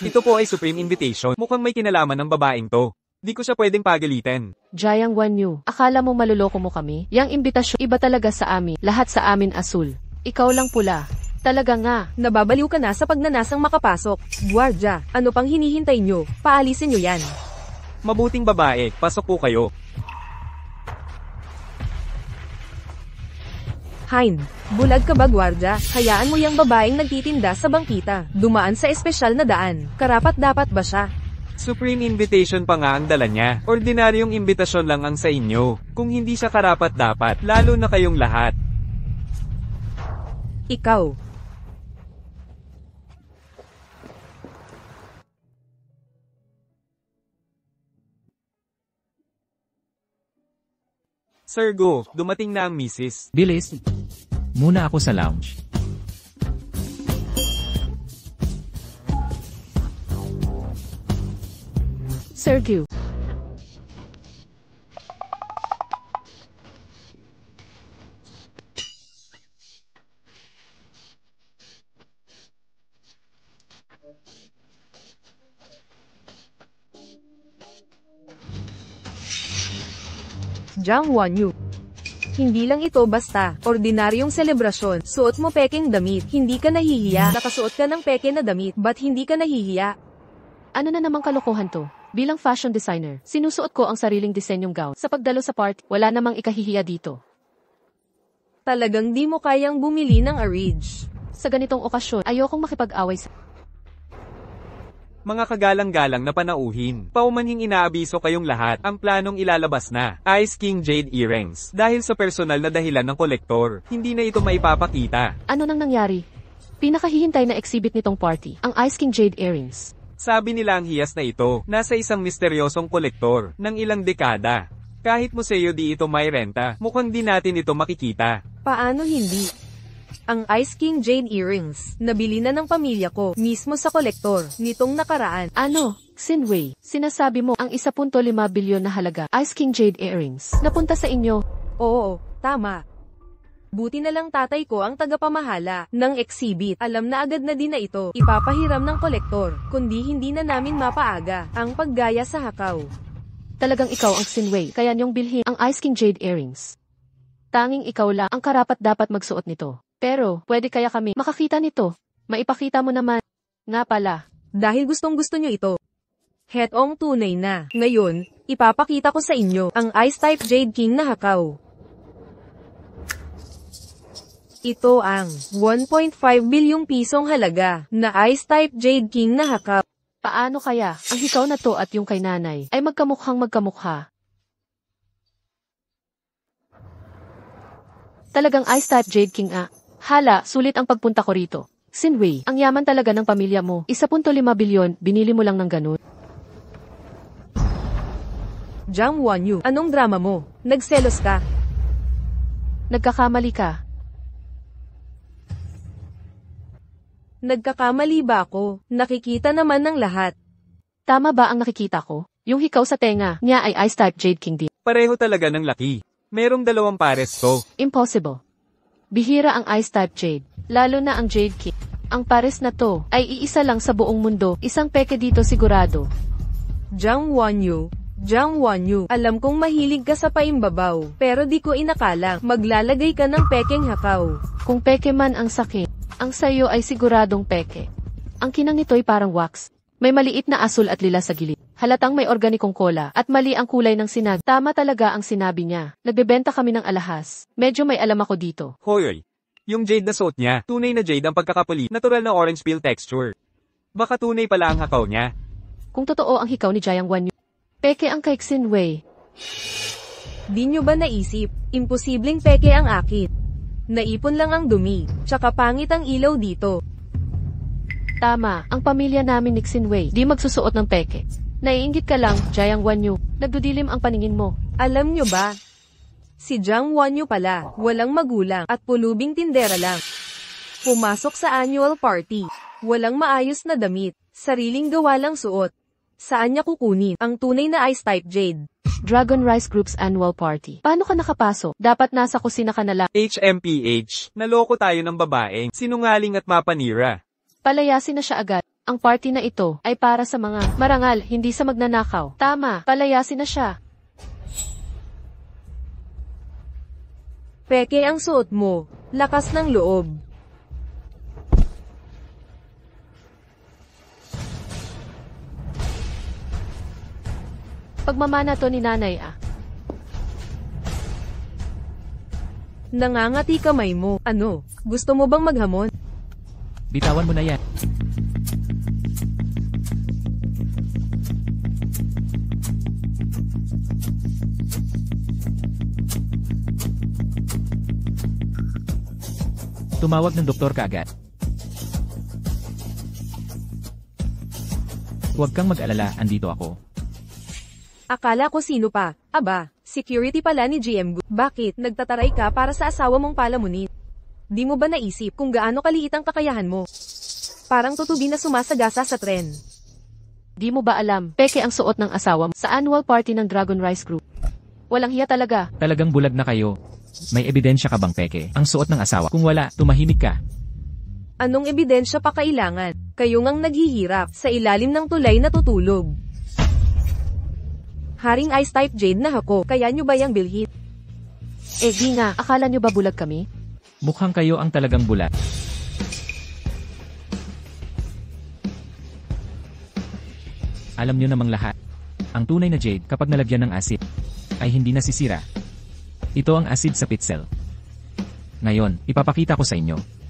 Ito po ay Supreme Invitation. Mukhang may kinalaman ng babaeng to. Di ko siya pwedeng pagalitin. Jayang Wanyu, akala mo maluloko mo kami? Yang imbitasyon, iba talaga sa amin. Lahat sa amin asul. Ikaw lang pula. Talaga nga. Nababaliw ka na sa pagnanasang makapasok. Guardia, ano pang hinihintay nyo? Paalisin nyo yan. Mabuting babae, pasok po kayo. Hind, bulag ka ba guardia? Hayaan mo yung babaeng nagtitinda sa bangkita. Dumaan sa espesyal na daan. Karapat dapat ba siya? Supreme invitation pa nga ang dala niya. Ordinaryong imbitasyon lang ang sa inyo. Kung hindi siya karapat dapat, lalo na kayong lahat. Ikaw. Sir Go, dumating na ang misis. Bilis. Muna ako sa lounge. Sergio. Jiang Wanyu. Hindi lang ito basta, ordinaryong selebrasyon. Suot mo pekeng damit, hindi ka nahihiya. Nakasuot ka ng peke na damit, ba't hindi ka nahihiya? Ano na namang kalokohan to? Bilang fashion designer, sinusuot ko ang sariling disenyong gown. Sa pagdalo sa party, wala namang ikahihiya dito. Talagang di mo kayang bumili ng Arige. Sa ganitong okasyon, ayokong makipag-away sa... Mga kagalang-galang na panauhin. Paumanhing inaabiso kayong lahat, ang planong ilalabas na. Ice King Jade Earrings. Dahil sa personal na dahilan ng kolektor, hindi na ito maipapakita. Ano nang nangyari? Pinakahihintay na exhibit nitong party, ang Ice King Jade Earrings. Sabi nila ang hiyas na ito, nasa isang misteryosong kolektor, ng ilang dekada. Kahit museo di ito may renta, mukhang di natin ito makikita. Paano hindi? Ang Ice King Jade Earrings, nabili na ng pamilya ko, mismo sa kolektor, nitong nakaraan. Ano, Xinwei, sinasabi mo ang 1.5 bilyon na halaga, Ice King Jade Earrings, napunta sa inyo. Oo, tama. Buti na lang tatay ko ang tagapamahala ng exhibit. Alam na agad na din na ito, ipapahiram ng kolektor, kundi hindi na namin mapaaga ang paggaya sa hakaw. Talagang ikaw ang Xinwei, kaya niyong bilhin ang Ice King Jade Earrings. Tanging ikaw lang ang karapat dapat magsuot nito. Pero, pwede kaya kami makakita nito? Maipakita mo naman. Nga pala. Dahil gustong-gusto nyo ito. Hetong tunay na. Ngayon, ipapakita ko sa inyo ang Ice-type Jade King na hakaw. Ito ang 1.5 bilyong pisong halaga na Ice-type Jade King na hakaw. Paano kaya ang hikaw na to at yung kay nanay ay magkamukhang magkamukha? Talagang Ice-type Jade King Hala, sulit ang pagpunta ko rito. Xinwei, ang yaman talaga ng pamilya mo. 1.5 bilyon, binili mo lang ng ganun. Jiang Wanyu, anong drama mo? Nagselos ka? Nagkakamali ka. Nagkakamali ba ako? Nakikita naman ng lahat. Tama ba ang nakikita ko? Yung hikaw sa tenga niya ay Ice-type Jade King din. Pareho talaga ng laki. Merong 2 pares to. Impossible. Bihira ang Ice-type Jade, lalo na ang Jade King. Ang pares na to ay iisa lang sa buong mundo, isang peke dito sigurado. Jiang Wanyu, alam kong mahilig ka sa paimbabaw, pero di ko inakalang maglalagay ka ng pekeng hakaw. Kung peke man ang sakit, ang sayo ay siguradong peke. Ang kinang nito'y parang wax. May maliit na asul at lila sa gilid. Halatang may organikong kola at mali ang kulay ng sinag. Tama talaga ang sinabi niya. Nagbebenta kami ng alahas. Medyo may alam ako dito. Hoy, yung jade na suot niya, tunay na jade ang pagkakapuli, natural na orange peel texture. Baka tunay pala ang hakaw niya. Kung totoo ang hikaw ni Jiang Wanyu, peke ang kay Xinwei. Di nyo ba naisip? Imposibleng peke ang akin. Naipon lang ang dumi, tsaka pangit ang ilaw dito. Tama, ang pamilya namin ni Xinwei, di magsusuot ng peke. Naiinggit ka lang, Jiang Wanyu, nagdudilim ang paningin mo. Alam nyo ba? Si Jiang Wanyu pala, walang magulang, at pulubing tindera lang. Pumasok sa annual party. Walang maayos na damit, sariling gawa lang suot. Saan niya kukunin ang tunay na Ice-type Jade? Dragon Rice Group's annual party. Paano ka nakapasok? Dapat nasa kusina ka na lang. HMPH, naloko tayo ng babaeng, sinungaling at mapanira. Palayasin na siya agad. Ang party na ito ay para sa mga marangal, hindi sa magnanakaw. Tama, palayasin na siya. Peke ang suot mo, lakas ng loob. Pagmamana to ni nanay ah. Nangangati kamay mo. Ano? Gusto mo bang maghamon? Bitawan mo na yan. Tumawag ng doktor kaagad. Huwag kang mag-alala, andito ako. Akala ko sino pa. Aba, security pala ni GM Gu. Bakit nagtataray ka para sa asawa mong palamunin? Di mo ba naisip kung gaano kaliit ang kakayahan mo? Parang tutubi na sumasagasa sa tren. Di mo ba alam, peke ang suot ng asawa mo sa annual party ng Dragon Rice Group? Walang hiya talaga. Talagang bulag na kayo. May ebidensya ka bang peke? Ang suot ng asawa. Kung wala, tumahimik ka. Anong ebidensya pa kailangan? Kayo ngang naghihirap sa ilalim ng tulay na tutulog. Haring Ice Type Jade na ako, kaya nyo ba yung bilhin? Eh di nga, akala nyo ba bulag kami? Mukhang kayo ang talagang bulag. Alam nyo namang lahat. Ang tunay na jade kapag nalagyan ng acid ay hindi nasisira. Ito ang acid sa pitzel. Ngayon, ipapakita ko sa inyo.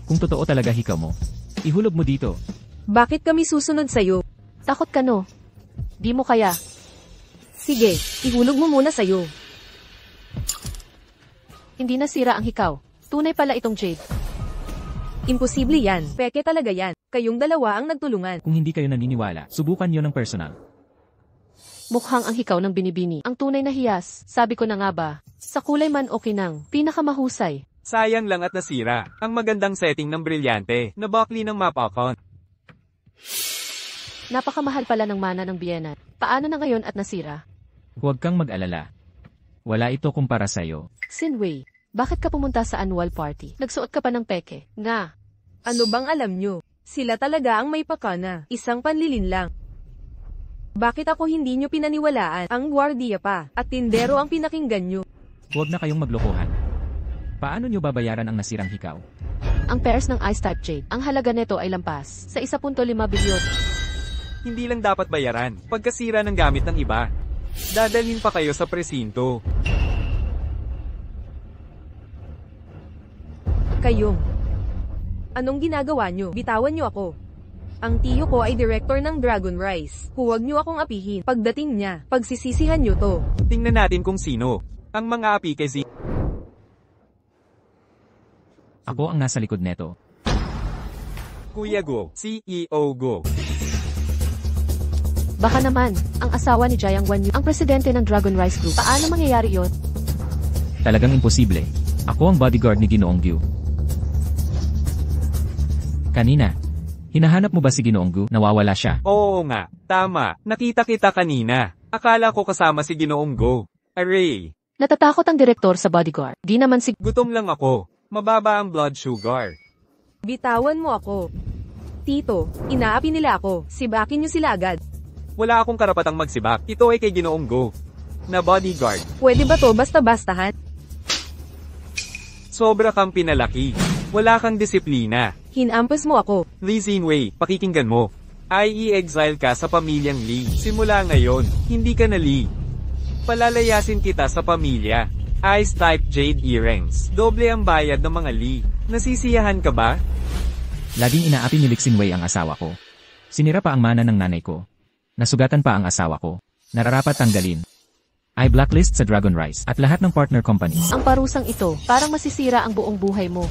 Kung totoo talaga hikaw mo, ihulog mo dito. Bakit kami susunod sa'yo? Takot ka no? Di mo kaya. Sige, ihulog mo muna sa'yo. Hindi nasira ang hikaw. Tunay pala itong jade. Imposible yan. Peke talaga yan. Kayong dalawa ang nagtulungan. Kung hindi kayo naniniwala, subukan nyo ng personal. Mukhang ang hikaw ng binibini. Ang tunay na hiyas, sabi ko na nga ba. Sa kulay man o kinang, pinakamahusay. Sayang lang at nasira. Ang magandang setting ng brilyante na bakli ng mapakon. Napakamahal pala ng mana ng biyenan. Paano na ngayon at nasira? Huwag kang mag-alala. Wala ito kumpara sa'yo. Sinway, bakit ka pumunta sa annual party? Nagsuot ka pa ng peke. Nga. Ano bang alam nyo? Sila talaga ang may pakana. Isang panlilin lang. Bakit ako hindi nyo pinaniwalaan? Ang gwardiya pa, at tindero ang pinakinggan nyo. Huwag na kayong maglokohan. Paano nyo babayaran ang nasirang hikaw? Ang pairs ng Ice Type Jade, ang halaga nito ay lampas sa 1.5 bilyon. Hindi lang dapat bayaran pagkasira ng gamit ng iba. Dadalhin pa kayo sa presinto. Kayong. Anong ginagawa nyo? Bitawan nyo ako. Ang tiyo ko ay director ng Dragon Rice. Huwag nyo akong apihin. Pagdating niya, pagsisisihan nyo to. Tingnan natin kung sino ang mga api kay Ako ang nasa likod neto. Kuya Go, CEO Go. Baka naman, ang asawa ni Jiang Wanyu, ang presidente ng Dragon Rice Group. Paano mangyayari yon? Talagang imposible. Ako ang bodyguard ni Ginoong Gyu. Kanina, hinahanap mo ba si Ginoong Gyu? Nawawala siya. Oo nga, tama. Nakita kita kanina. Akala ko kasama si Ginoong Go. Aray, Natatakot ang direktor sa bodyguard. Di naman si... gutom lang ako. Mababa ang blood sugar. Bitawan mo ako. Tito, inaapi nila ako. Sibakin nyo sila agad. Wala akong karapatang magsibak. Ito ay kay Ginoong Go na bodyguard. Pwede ba to basta-bastahan? Sobra kang pinalaki. Wala kang disiplina. Hinampas mo ako. Lee Zinwei, pakikinggan mo. Ay i-exile ka sa pamilyang Lee. Simula ngayon, hindi ka na Lee. Palalayasin kita sa pamilya. Ice Type Jade Earrings. Doble ang bayad ng mga Lee. Nasisiyahan ka ba? Laging inaapi ni Lixinwei ang asawa ko. Sinira pa ang mana ng nanay ko. Nasugatan pa ang asawa ko. Nararapat tanggalin. I blacklist sa Dragon Rice at lahat ng partner companies. Ang parusang ito, parang masisira ang buong buhay mo.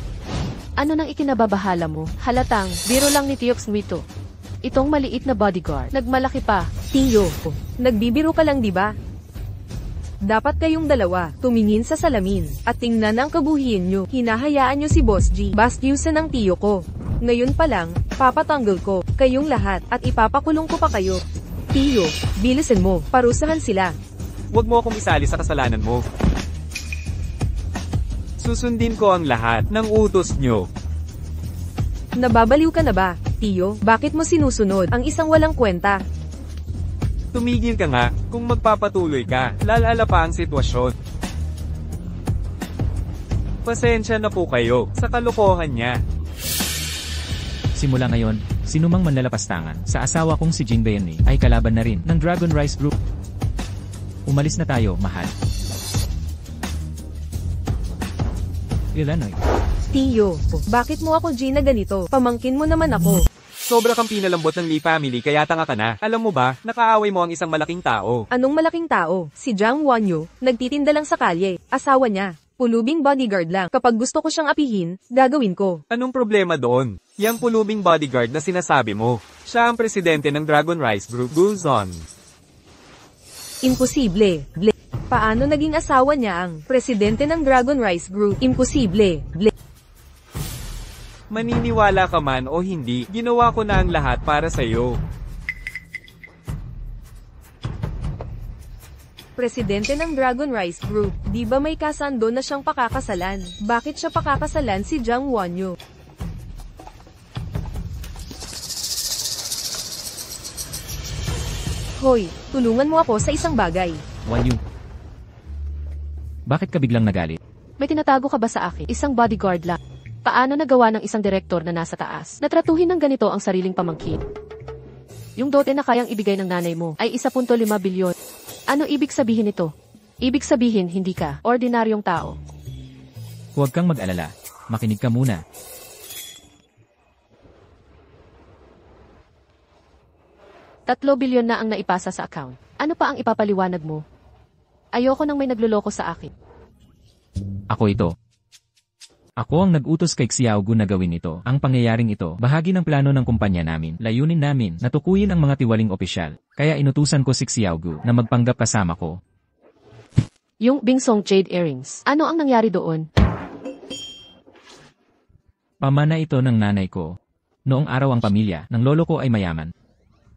Ano nang ikinababahala mo? Halatang, biro lang ni Tiox Nwito. Itong maliit na bodyguard, nagmalaki pa. Tiyo, nagbibiro ka lang di ba? Dapat kayong dalawa, tumingin sa salamin, at tingnan ang kabuhian nyo. Hinahayaan nyo si Boss G, bastyusan ng tiyo ko. Ngayon pa lang, papatanggal ko, kayong lahat, at ipapakulong ko pa kayo. Tiyo, bilisan mo, parusahan sila. Huwag mo akong isali sa kasalanan mo. Susundin ko ang lahat ng utos nyo. Nababaliw ka na ba, Tiyo? Bakit mo sinusunod ang isang walang kwenta? Tumigil ka nga, kung magpapatuloy ka, lalala pa ang sitwasyon. Pasensya na po kayo sa kalokohan niya. Simula ngayon, Sinumang manlalapastangan sa asawa kong si Jin Beonli ay kalaban na rin ng Dragon Rise Group. Umalis na tayo, mahal. Ilanoy. Tiyo, bakit mo ako Gina ganito? Pamangkin mo naman ako. Sobra kang pinalambot ng Lee family kaya tanga ka na. Alam mo ba, nakaaway mo ang isang malaking tao. Anong malaking tao? Si Jang Wonyu, nagtitinda lang sa kalye. Asawa niya. Pulubing bodyguard lang. Kapag gusto ko siyang apihin, gagawin ko. Anong problema doon? Yang pulubing bodyguard na sinasabi mo. Siya ang presidente ng Dragon Rise Group. Guzon. Imposible. Paano naging asawa niya ang presidente ng Dragon Rise Group? Imposible. Maniniwala ka man o hindi, ginawa ko na ang lahat para sa'yo. Presidente ng Dragon Rise Group, di ba may kasando na siyang pakakasalan? Bakit siya pakakasalan si Jang Wonyu? Hoy, tulungan mo ako sa isang bagay. Wanyu. Bakit ka biglang nagalit? May tinatago ka ba sa akin? Isang bodyguard lang. Paano nagawa ng isang direktor na nasa taas? Natratuhin ng ganito ang sariling pamangkin. Yung dote na kayang ibigay ng nanay mo ay 1.5 bilyon. Ano ibig sabihin nito? Ibig sabihin hindi ka ordinaryong tao. Huwag kang mag-alala. Makinig ka muna. $3 bilyon na ang naipasa sa account. Ano pa ang ipapaliwanag mo? Ayoko nang may nagluloko sa akin. Ako ito. Ako ang nag-utos kay Xiaogu na gawin ito. Ang pangyayaring ito, bahagi ng plano ng kumpanya namin. Layunin namin, natukuyin ang mga tiwaling opisyal. Kaya inutusan ko si Xiaogu na magpanggap kasama ko. Yung Bingsong Jade Earrings, ano ang nangyari doon? Pamana ito ng nanay ko. Noong araw ang pamilya ng lolo ko ay mayaman.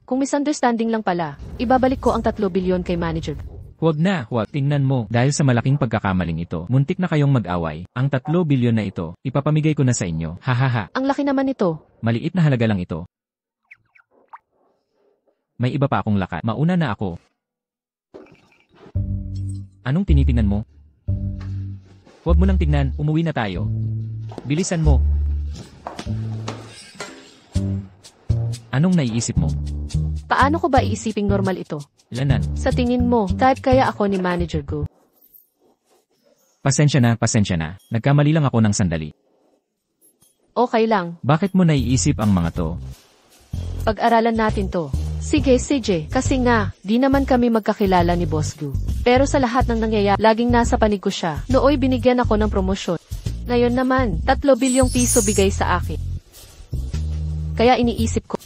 Kung misunderstanding lang pala, ibabalik ko ang 3 bilyon kay manager. Huwag na, huwag. Tingnan mo, dahil sa malaking pagkakamaling ito, muntik na kayong mag-away. Ang 3 bilyon na ito, ipapamigay ko na sa inyo. Hahaha. Ang laki naman ito. Maliit na halaga lang ito. May iba pa akong lakat. Mauna na ako. Anong tinitingnan mo? Huwag mo nang tingnan, umuwi na tayo. Bilisan mo. Anong naiisip mo? Paano ko ba iisiping normal ito? Lanan. Sa tingin mo, type kaya ako ni Manager Go? Pasensya na. Nagkamali lang ako ng sandali. Okay lang. Bakit mo naiisip ang mga to? Pag-aralan natin to. Sige, CJ, kasi nga, di naman kami magkakilala ni Boss Gu. Pero sa lahat ng nangyayari, laging nasa panig ko siya. Nooy binigyan ako ng promosyon. Ngayon naman, 3 bilyong piso bigay sa akin. Kaya iniisip ko,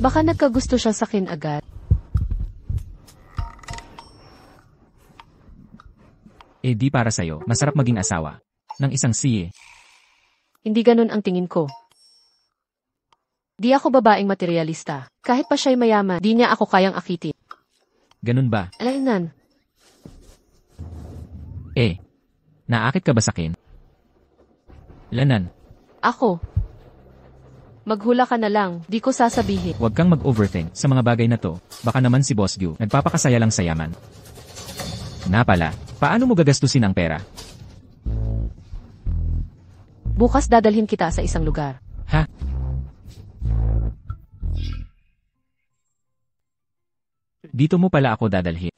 baka nagkagusto siya sa akin agad. Eh di para sa'yo, masarap maging asawa ng isang siye. Hindi ganun ang tingin ko. Di ako babaeng materialista. Kahit pa siya'y mayaman, di niya ako kayang akitin. Ganun ba? Alainan. Eh, naakit ka ba sa akin? Lanan. Ako. Maghula ka na lang, di ko sasabihin. Huwag kang mag-overthink sa mga bagay na to. Baka naman si Boss Gu, nagpapakasaya lang sa yaman. Na pala, paano mo gagastusin ang pera? Bukas dadalhin kita sa isang lugar. Ha? Dito mo pala ako dadalhin.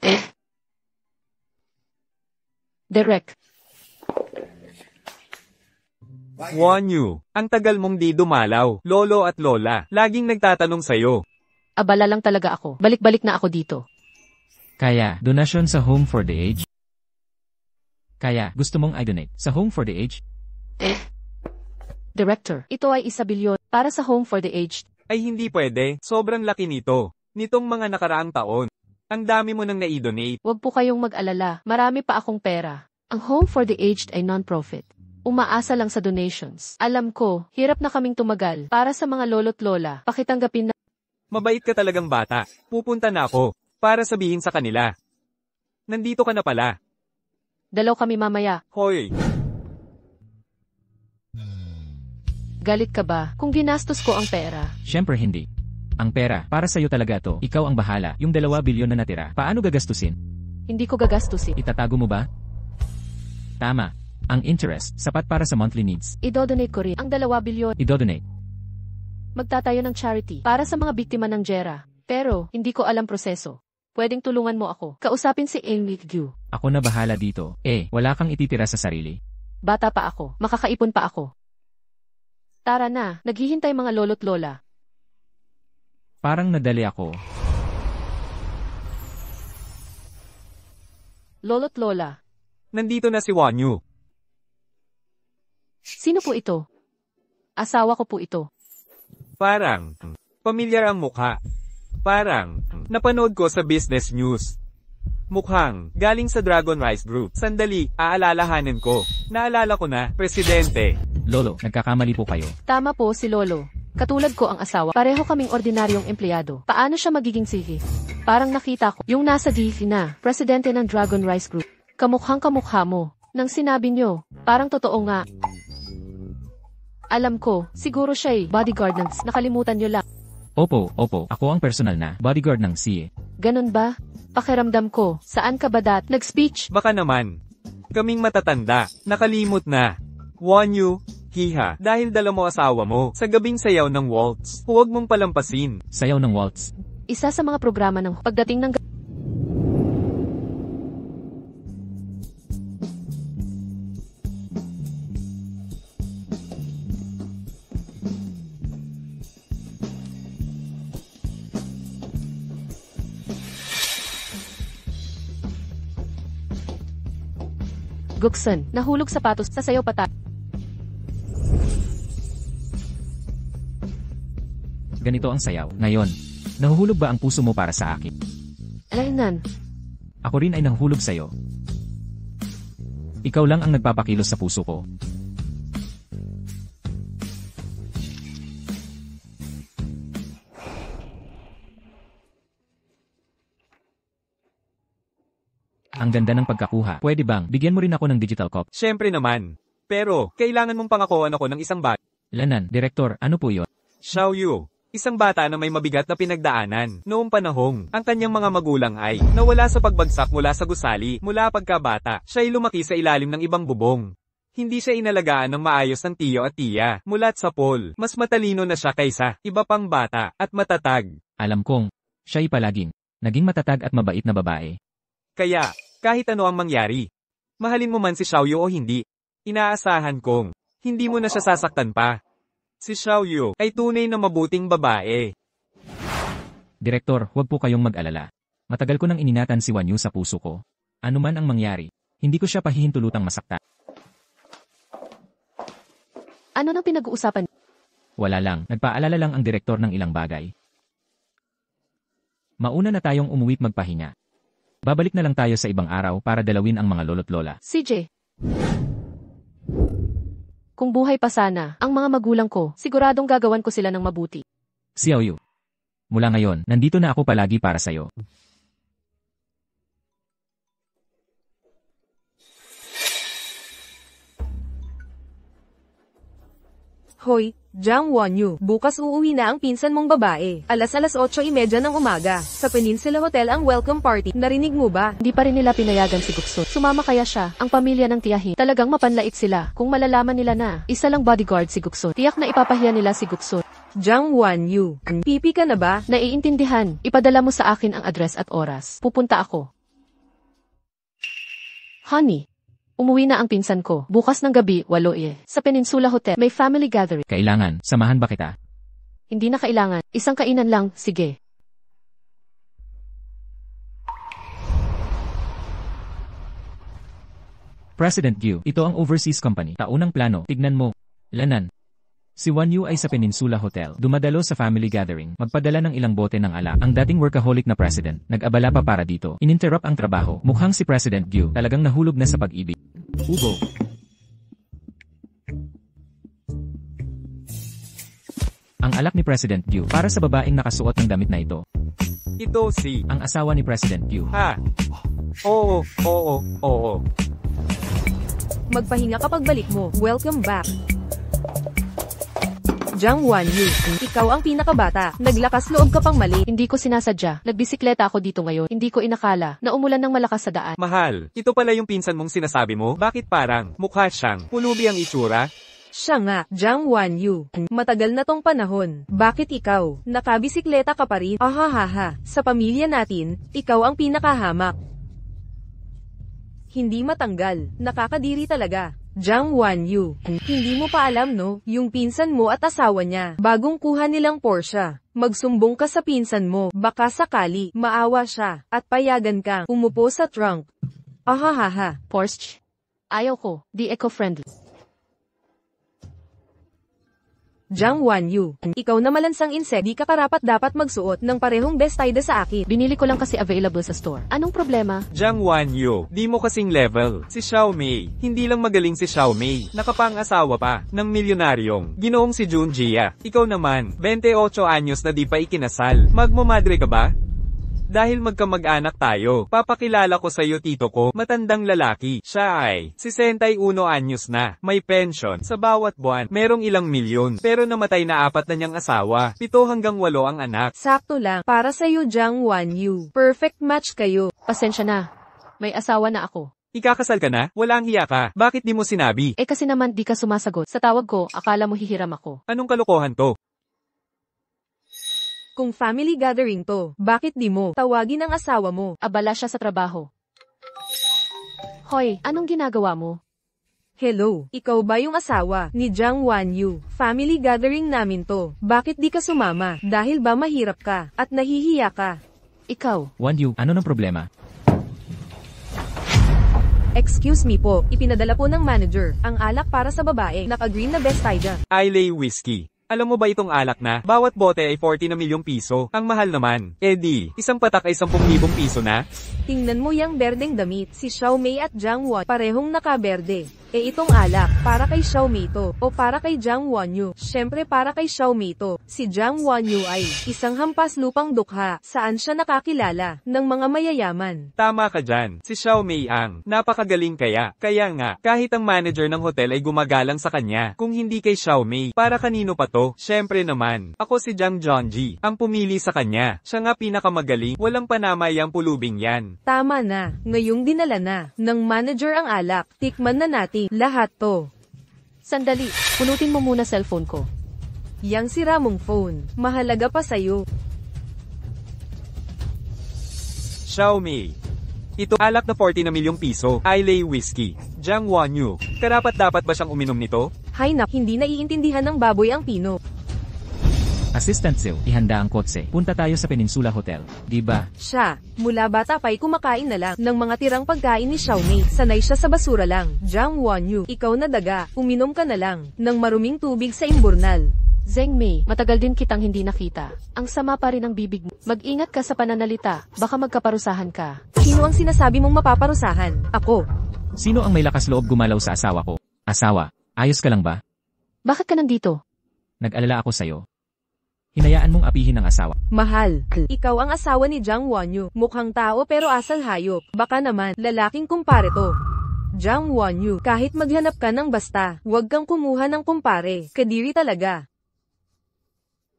Direct. Wonyu, ang tagal mong di dumalaw. Lolo at lola, laging nagtatanong sa'yo. Abala lang talaga ako. Balik-balik na ako dito. Kaya, donasyon sa Home for the Aged? Kaya, gusto mong i-donate sa Home for the Aged? Director, ito ay 1 bilyon para sa Home for the Aged. Ay hindi pwede, sobrang laki nito. Nitong mga nakaraang taon. Ang dami mo nang na-donate. Huwag po kayong mag-alala, marami pa akong pera. Ang Home for the Aged ay non-profit. Umaasa lang sa donations. Alam ko, hirap na kaming tumagal. Para sa mga lolo't lola, pakitanggapin na. Mabait ka talagang bata. Pupunta na ako, para sabihin sa kanila. Nandito ka na pala. Dalaw kami mamaya. Hoy! Galit ka ba kung ginastos ko ang pera? Siyempre hindi. Ang pera, para sa'yo talaga to. Ikaw ang bahala. Yung 2 bilyon na natira, paano gagastusin? Hindi ko gagastusin. Itatago mo ba? Tama. Ang interest, sapat para sa monthly needs. Idodonate ko rin ang 2 bilyon. Idodonate. Magtatayo ng charity para sa mga biktima ng gera. Pero, hindi ko alam proseso. Pwedeng tulungan mo ako. Kausapin si Amy Gu. Ako na bahala dito. Wala kang ititira sa sarili. Bata pa ako. Makakaipon pa ako. Tara na, naghihintay mga lolo't lola. Parang nadali ako. Lolo't lola. Nandito na si Wanyu. Sino po ito? Asawa ko po ito. Parang, pamilyar ang mukha. Parang, napanood ko sa business news. Mukhang, galing sa Dragon Rice Group. Sandali, aalalahanin ko. Naalala ko na, Presidente. Lolo, nagkakamali po kayo. Tama po si Lolo. Katulad ko ang asawa. Pareho kaming ordinaryong empleyado. Paano siya magiging sige? Parang nakita ko, yung nasa DV na, presidente ng Dragon Rice Group. Kamukhang kamukha mo. Nang sinabi nyo, parang totoo nga. Alam ko, siguro siya bodyguard ng nakalimutan nyo lang. Opo, ako ang personal na bodyguard ng CA. Ganon ba? Pakiramdam ko, saan ka ba nag-speech? Baka naman. Kaming matatanda, nakalimot na. Wanyu, hiha, dahil dala mo asawa mo sa gabing sayaw ng waltz. Huwag mong palampasin. Sayaw ng waltz. Isa sa mga programa ng pagdating ng Guksan, nahulog sapatos sa sayaw pata. Ganito ang sayaw. Ngayon, nahuhulog ba ang puso mo para sa akin? Alainan, Ako rin ay nahuhulog sa'yo. Ikaw lang ang nagpapakilos sa puso ko. Ang ganda ng pagkakuha. Pwede bang bigyan mo rin ako ng digital copy? Siyempre naman. Pero, kailangan mong pangakuan ako ng isang bata. Lanan, Direktor, ano po yun? Xiaoyu. Isang bata na may mabigat na pinagdaanan. Noong panahong, ang kanyang mga magulang ay nawala sa pagbagsak mula sa gusali. Mula pagkabata, siya ay lumaki sa ilalim ng ibang bubong. Hindi siya inalagaan ng maayos ng tiyo at tiya. Mulat sa Paul, mas matalino na siya kaysa iba pang bata at matatag. Alam kong, siya ay palaging naging matatag at mabait na babae. Kaya, kahit ano ang mangyari, mahalin mo man si Xiaoyu o hindi, inaasahan kong hindi mo na siya sasaktan pa. Si Xiaoyu ay tunay na mabuting babae. Direktor, huwag po kayong mag-alala. Matagal ko nang ininatan si Wanyu sa puso ko. Ano man ang mangyari, hindi ko siya pahihintulutang masaktan. ano nang pinag-uusapan? Wala lang, nagpaalala lang ang direktor ng ilang bagay. Mauna na tayong umuwi't magpahinga. Babalik na lang tayo sa ibang araw para dalawin ang mga lolo't lola. CJ. Kung buhay pa sana, ang mga magulang ko, siguradong gagawan ko sila ng mabuti. Xiaoyu. Mula ngayon, nandito na ako palagi para sa'yo. Hoy, Jiang Wanyu, bukas uuwi na ang pinsan mong babae. Alas 8:30 ng umaga. Sa Peninsula Hotel ang welcome party. Narinig mo ba? Hindi pa rin nila pinayagan si Guksun. Sumama kaya siya, ang pamilya ng tiyahin. Talagang mapanlait sila. Kung malalaman nila na, isa lang bodyguard si Guksun. Tiyak na ipapahiya nila si Guksun. Jiang Wanyu, pipi ka na ba? Naiintindihan, ipadala mo sa akin ang address at oras. Pupunta ako. Honey, umuwi na ang pinsan ko. Bukas ng gabi, 8:00 sa Peninsula Hotel. May family gathering. Kailangan, samahan ba kita? Hindi na kailangan. Isang kainan lang, sige. President Gyu, ito ang overseas company. Taunang plano, tignan mo. Lanan. Si Wanyu ay sa Peninsula Hotel. Dumadalo sa family gathering. Magpadala ng ilang bote ng alak. Ang dating workaholic na president, nag-abala pa para dito. Ininterrupt ang trabaho. Mukhang si President Gyu talagang nahulog na sa pag-ibig. Ubo. Ang alak ni President Gyu para sa babaeng nakasuot ng damit na ito. Ito si, Ang asawa ni President Gyu. ha? Oo. Magpahinga kapag balik mo. Welcome back. Jiang Wanyu, ikaw ang pinakabata. Naglakas loob ka pang mali. Hindi ko sinasadya. Nagbisikleta ako dito ngayon. Hindi ko inakala na umulan ng malakas sa daan. Mahal, ito pala yung pinsan mong sinasabi mo? Bakit parang mukha siyang pulubi ang itsura? Siya nga, Jiang Wanyu. Matagal na tong panahon. Bakit ikaw? Nakabisikleta ka pa rin? Ahahaha. Sa pamilya natin, ikaw ang pinakahamak. Hindi matanggal. Nakakadiri talaga. Jiang Wanyu. Hindi mo pa alam no, yung pinsan mo at asawa niya. Bagong kuha nilang Porsche. Magsumbong ka sa pinsan mo. Baka sakali, maawa siya. At payagan kang umupo sa trunk. Ahahaha. Porsche? Ayaw ko. Di eco-friendly. Jiang Wanyu, ikaw na malansang insect, di ka karapat dapat magsuot ng parehong bestida sa akin. Binili ko lang kasi available sa store. Anong problema? Jiang Wanyu, di mo kasing level. Si Xiao Mei, hindi lang magaling si Xiao Mei, nakapang-asawa pa, ng milyonaryong, ginoong si Jun Jia. Ikaw naman, 28 anyos na di pa ikinasal. Magmamadre ka ba? Dahil magkamag-anak tayo, papakilala ko sa iyo tito ko, matandang lalaki. Siya ay 61 anyos na, may pension, sa bawat buwan, merong ilang milyon, pero namatay na 4 na niyang asawa, 7 hanggang 8 ang anak. Sakto lang, para sa'yo Jiang Wanyu. Perfect match kayo. Pasensya na. May asawa na ako. Ikakasal ka na? Walang hiya ka. Bakit di mo sinabi? Eh kasi naman di ka sumasagot. Sa tawag ko, akala mo hihiram ako. Anong kalokohan to? Kung family gathering to, bakit di mo tawagin ang asawa mo? Abala siya sa trabaho. Hoy, anong ginagawa mo? Hello, ikaw ba yung asawa ni Jiang Wanyu? Family gathering namin to. Bakit di ka sumama? Dahil ba mahirap ka at nahihiya ka? Ikaw. Wanyu, ano ng problema? Excuse me po, ipinadala po ng manager ang alak para sa babae. Naka-green na bestida. Islay Whiskey. Alam mo ba itong alak na, bawat bote ay 40 na milyong piso. Ang mahal naman. Eh di, isang patak ay 10,000 piso na? Tingnan mo yang berdeng damit, si Xiao Mei at Jiang Wan, parehong nakaberde. Eh itong alak, para kay Xiao Mei to, o para kay Jiang Wanyu. Syempre para kay Xiao Mei to. Si Jiang Wanyu ay isang hampas lupang dukha, saan siya nakakilala ng mga mayayaman. Tama ka dyan, si Xiao Mei ang napakagaling kaya. Kaya nga, kahit ang manager ng hotel ay gumagalang sa kanya. Kung hindi kay Xiao Mei, para kanino pa to? Syempre naman, ako si Jiang Zhongji, ang pumili sa kanya. Siya nga pinakamagaling, walang panamay ang pulubing yan. Tama na, ngayong dinala na ng manager ang alak, tikman na natin lahat to. Sandali, punutin mo muna cellphone ko. Yang sira mong phone, mahalaga pa sa'yo. Xiao Mei. Ito alak na 40 na milyong piso, Islay Whiskey. Jiang Wanyu, karapat dapat ba siyang uminom nito? Hay nak, hindi naiintindihan ng baboy ang Pino. Assistant Seo, ihanda ang kotse. Punta tayo sa Peninsula Hotel, di ba? Siya, mula bata pa'y kumakain na lang ng mga tirang pagkain ni Xiao Mei. Sanay siya sa basura lang. Jiang Wanyu, ikaw na daga, uminom ka na lang ng maruming tubig sa imburnal. Zheng Mei, matagal din kitang hindi nakita. Ang sama pa rin ang bibig mo. Mag-ingat ka sa pananalita, baka magkaparusahan ka. Sino ang sinasabi mong mapaparusahan? Ako. Sino ang may lakas loob gumalaw sa asawa ko? Asawa, ayos ka lang ba? Bakit ka nandito? Nag-alala ako sa'yo. Hinayaan mong apihin ang asawa. Mahal, ikaw ang asawa ni Jiang Wanyu. Mukhang tao pero asal hayop. Baka naman, lalaking kumpare to. Jiang Wanyu, kahit maghanap ka ng basta, huwag kang kumuha ng kumpare. Kadiri talaga.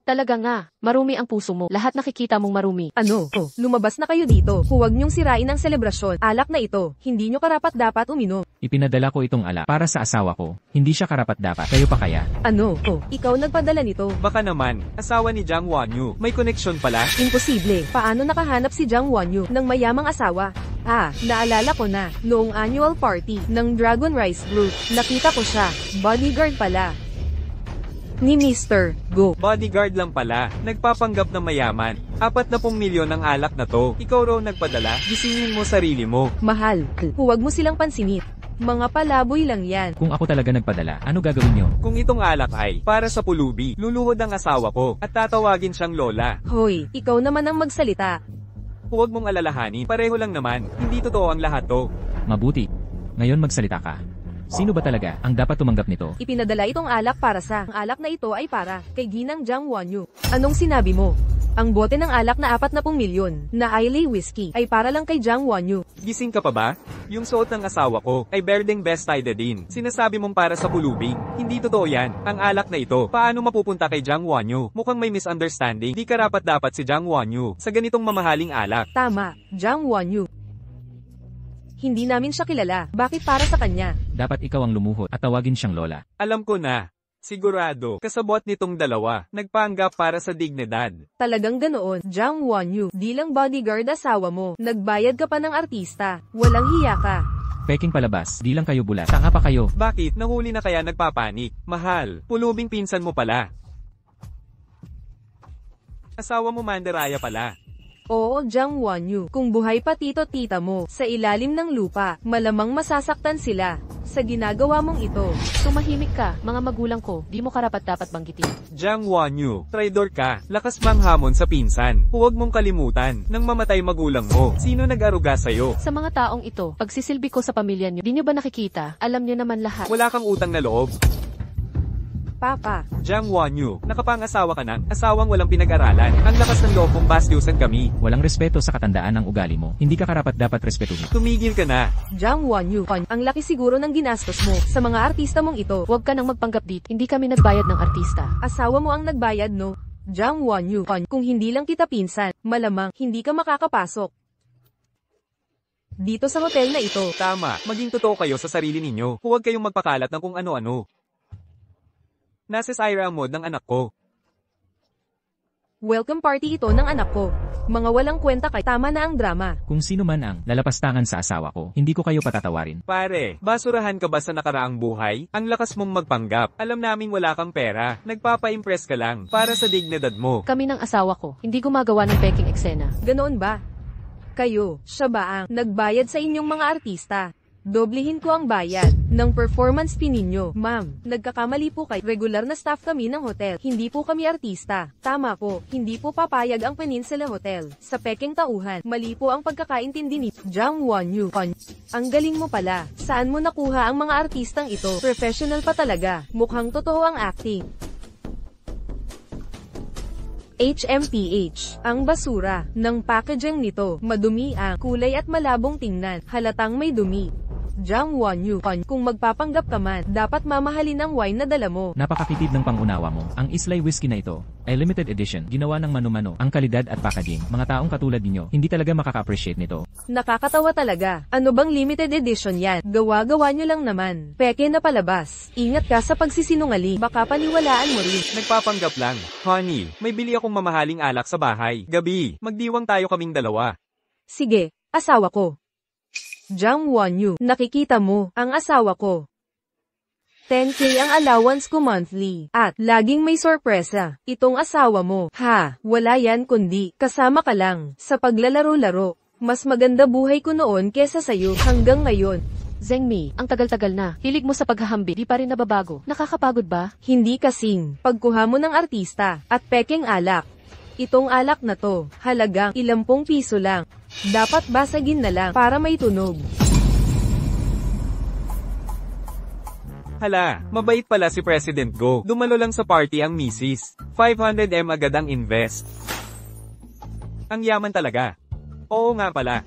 Talaga nga, marumi ang puso mo. Lahat nakikita mong marumi. Ano? Oh, lumabas na kayo dito. Huwag niyong sirain ang selebrasyon. Alak na ito. Hindi niyo karapat dapat uminom. Ipinadala ko itong alak para sa asawa ko. Hindi siya karapat dapat. Kayo pa kaya? Ano? Oh, ikaw nagpadala nito. Baka naman, asawa ni Jiang Wanyu, may koneksyon pala? Imposible. Paano nakahanap si Jiang Wanyu ng mayamang asawa? Ah, naalala ko na. Noong annual party ng Dragon Rice Group, nakita ko siya. Bodyguard pala ni Mr. Go. Bodyguard lang pala, nagpapanggap na mayaman. 40 milyon ang alak na to. Ikaw raw nagpadala, gisingin mo sarili mo. Mahal, huwag mo silang pansinit. Mga palaboy lang yan. Kung ako talaga nagpadala, ano gagawin niyo? Kung itong alak ay para sa pulubi, luluhod ang asawa ko at tatawagin siyang lola. Hoy, ikaw naman ang magsalita. Huwag mong alalahanin, pareho lang naman. Hindi totoo ang lahat to. Mabuti. Ngayon magsalita ka. Sino ba talaga ang dapat tumanggap nito? Ipinadala itong alak para sa. Ang alak na ito ay para kay Ginang Jiang Wanyu. Anong sinabi mo? Ang bote ng alak na 40 milyon na Islay Whiskey ay para lang kay Jiang Wanyu. Gising ka pa ba? Yung suot ng asawa ko ay berdeng bestidedin. Sinasabi mong para sa pulubing. Hindi totoo yan. Ang alak na ito, paano mapupunta kay Jiang Wanyu? Mukhang may misunderstanding. Di karapat-dapat si Jiang Wanyu sa ganitong mamahaling alak. Tama, Jiang Wanyu. Hindi namin siya kilala. Bakit para sa kanya? Dapat ikaw ang lumuhod at tawagin siyang Lola. Alam ko na. Sigurado, kasabot nitong dalawa, nagpanggap para sa dignidad. Talagang ganoon, Jiang Wanyu. Di lang bodyguard asawa mo. Nagbayad ka pa ng artista. Walang hiya ka. Peking palabas, di lang kayo bulat. Tanga pa kayo. Bakit? Nahuli na kaya nagpapanik? Mahal, pulubing pinsan mo pala. Asawa mo mandaraya pala. Oo, Jiang Wanyu. Kung buhay pa tito-tita mo, sa ilalim ng lupa, malamang masasaktan sila. Sa ginagawa mong ito. Tumahimik ka, mga magulang ko, di mo karapat-dapat banggitin. Jiang Wanyu, traidor ka, lakas manghamon sa pinsan. Huwag mong kalimutan, nang mamatay magulang mo, sino nag-aruga sa'yo? Sa mga taong ito, pagsisilbi ko sa pamilya niyo, di niyo ba nakikita? Alam niyo naman lahat. Wala kang utang na loob. Papa. Jiang Wanyu, nakapangasawa ka na, asawang walang pinag-aralan. Ang lakas ng loob mong bastyusan kami. Walang respeto sa katandaan ng ugali mo. Hindi ka karapat-dapat respetuhin. Tumigil ka na. Jiang Wanyu, ang laki siguro ng ginastos mo sa mga artista mong ito. Huwag ka nang magpanggap dito. Hindi kami nagbayad ng artista. Asawa mo ang nagbayad, no? Jiang Wanyu, kung hindi lang kita pinsan, malamang hindi ka makakapasok dito sa hotel na ito. Tama, maging totoo kayo sa sarili ninyo. Huwag kayong magpakalat ng kung ano-ano. Nasa Syra ang mod ng anak ko. Welcome party ito ng anak ko. Mga walang kwenta kay tama na ang drama. Kung sino man ang lalapastangan sa asawa ko, hindi ko kayo patatawarin. Pare, basurahan ka ba sa nakaraang buhay? Ang lakas mong magpanggap. Alam namin wala kang pera. Nagpapa-impress ka lang para sa dignidad mo. Kami ng asawa ko, hindi gumagawa ng peking eksena. Ganoon ba? Kayo, siya ba ang nagbayad sa inyong mga artista? Doblehin ko ang bayad ng performance fee ninyo. Ma'am, nagkakamali po kayo. Regular na staff kami ng hotel. Hindi po kami artista. Tama po, hindi po papayag ang Peninsula Hotel. Sa peking tauhan, mali po ang pagkakaintindi ni Jiang Wanyu. Ang galing mo pala. Saan mo nakuha ang mga artistang ito? Professional pa talaga. Mukhang totoo ang acting. HMPH, ang basura ng packaging nito, madumi ang kulay at malabong tingnan, halatang may dumi. Jiang Wanyu, kung magpapanggap ka man, dapat mamahalin ang wine na dala mo. Napakakitid ng pangunawa mo. Ang Islay Whiskey na ito ay limited edition, ginawa ng mano-mano. Ang kalidad at packaging, mga taong katulad ninyo, hindi talaga makaka-appreciate nito. Nakakatawa talaga. Ano bang limited edition yan? Gawa-gawa nyo lang naman. Peke na palabas. Ingat ka sa pagsisinungaling. Baka paniwalaan mo rin. Nagpapanggap lang. Honey, may bili akong mamahaling alak sa bahay. Gabi, magdiwang tayo kaming dalawa. Sige, asawa ko. Jiang Wanyu, nakikita mo, ang asawa ko. 10K ang allowance ko monthly. At, laging may sorpresa. Itong asawa mo. Ha, wala yan kundi, kasama ka lang, sa paglalaro-laro. Mas maganda buhay ko noon kesa sayo, hanggang ngayon. Zhengmi, ang tagal-tagal na. Hilig mo sa paghahambing, di pa rin nababago. Nakakapagod ba? Hindi kasing, pagkuha mo ng artista, at peking alak. Itong alak na to, halagang 10 piso lang. Dapat basagin na lang para may tunog. Hala, mabait pala si President Go. Dumalo lang sa party ang misis. 500M agad ang invest. Ang yaman talaga. Oo nga pala.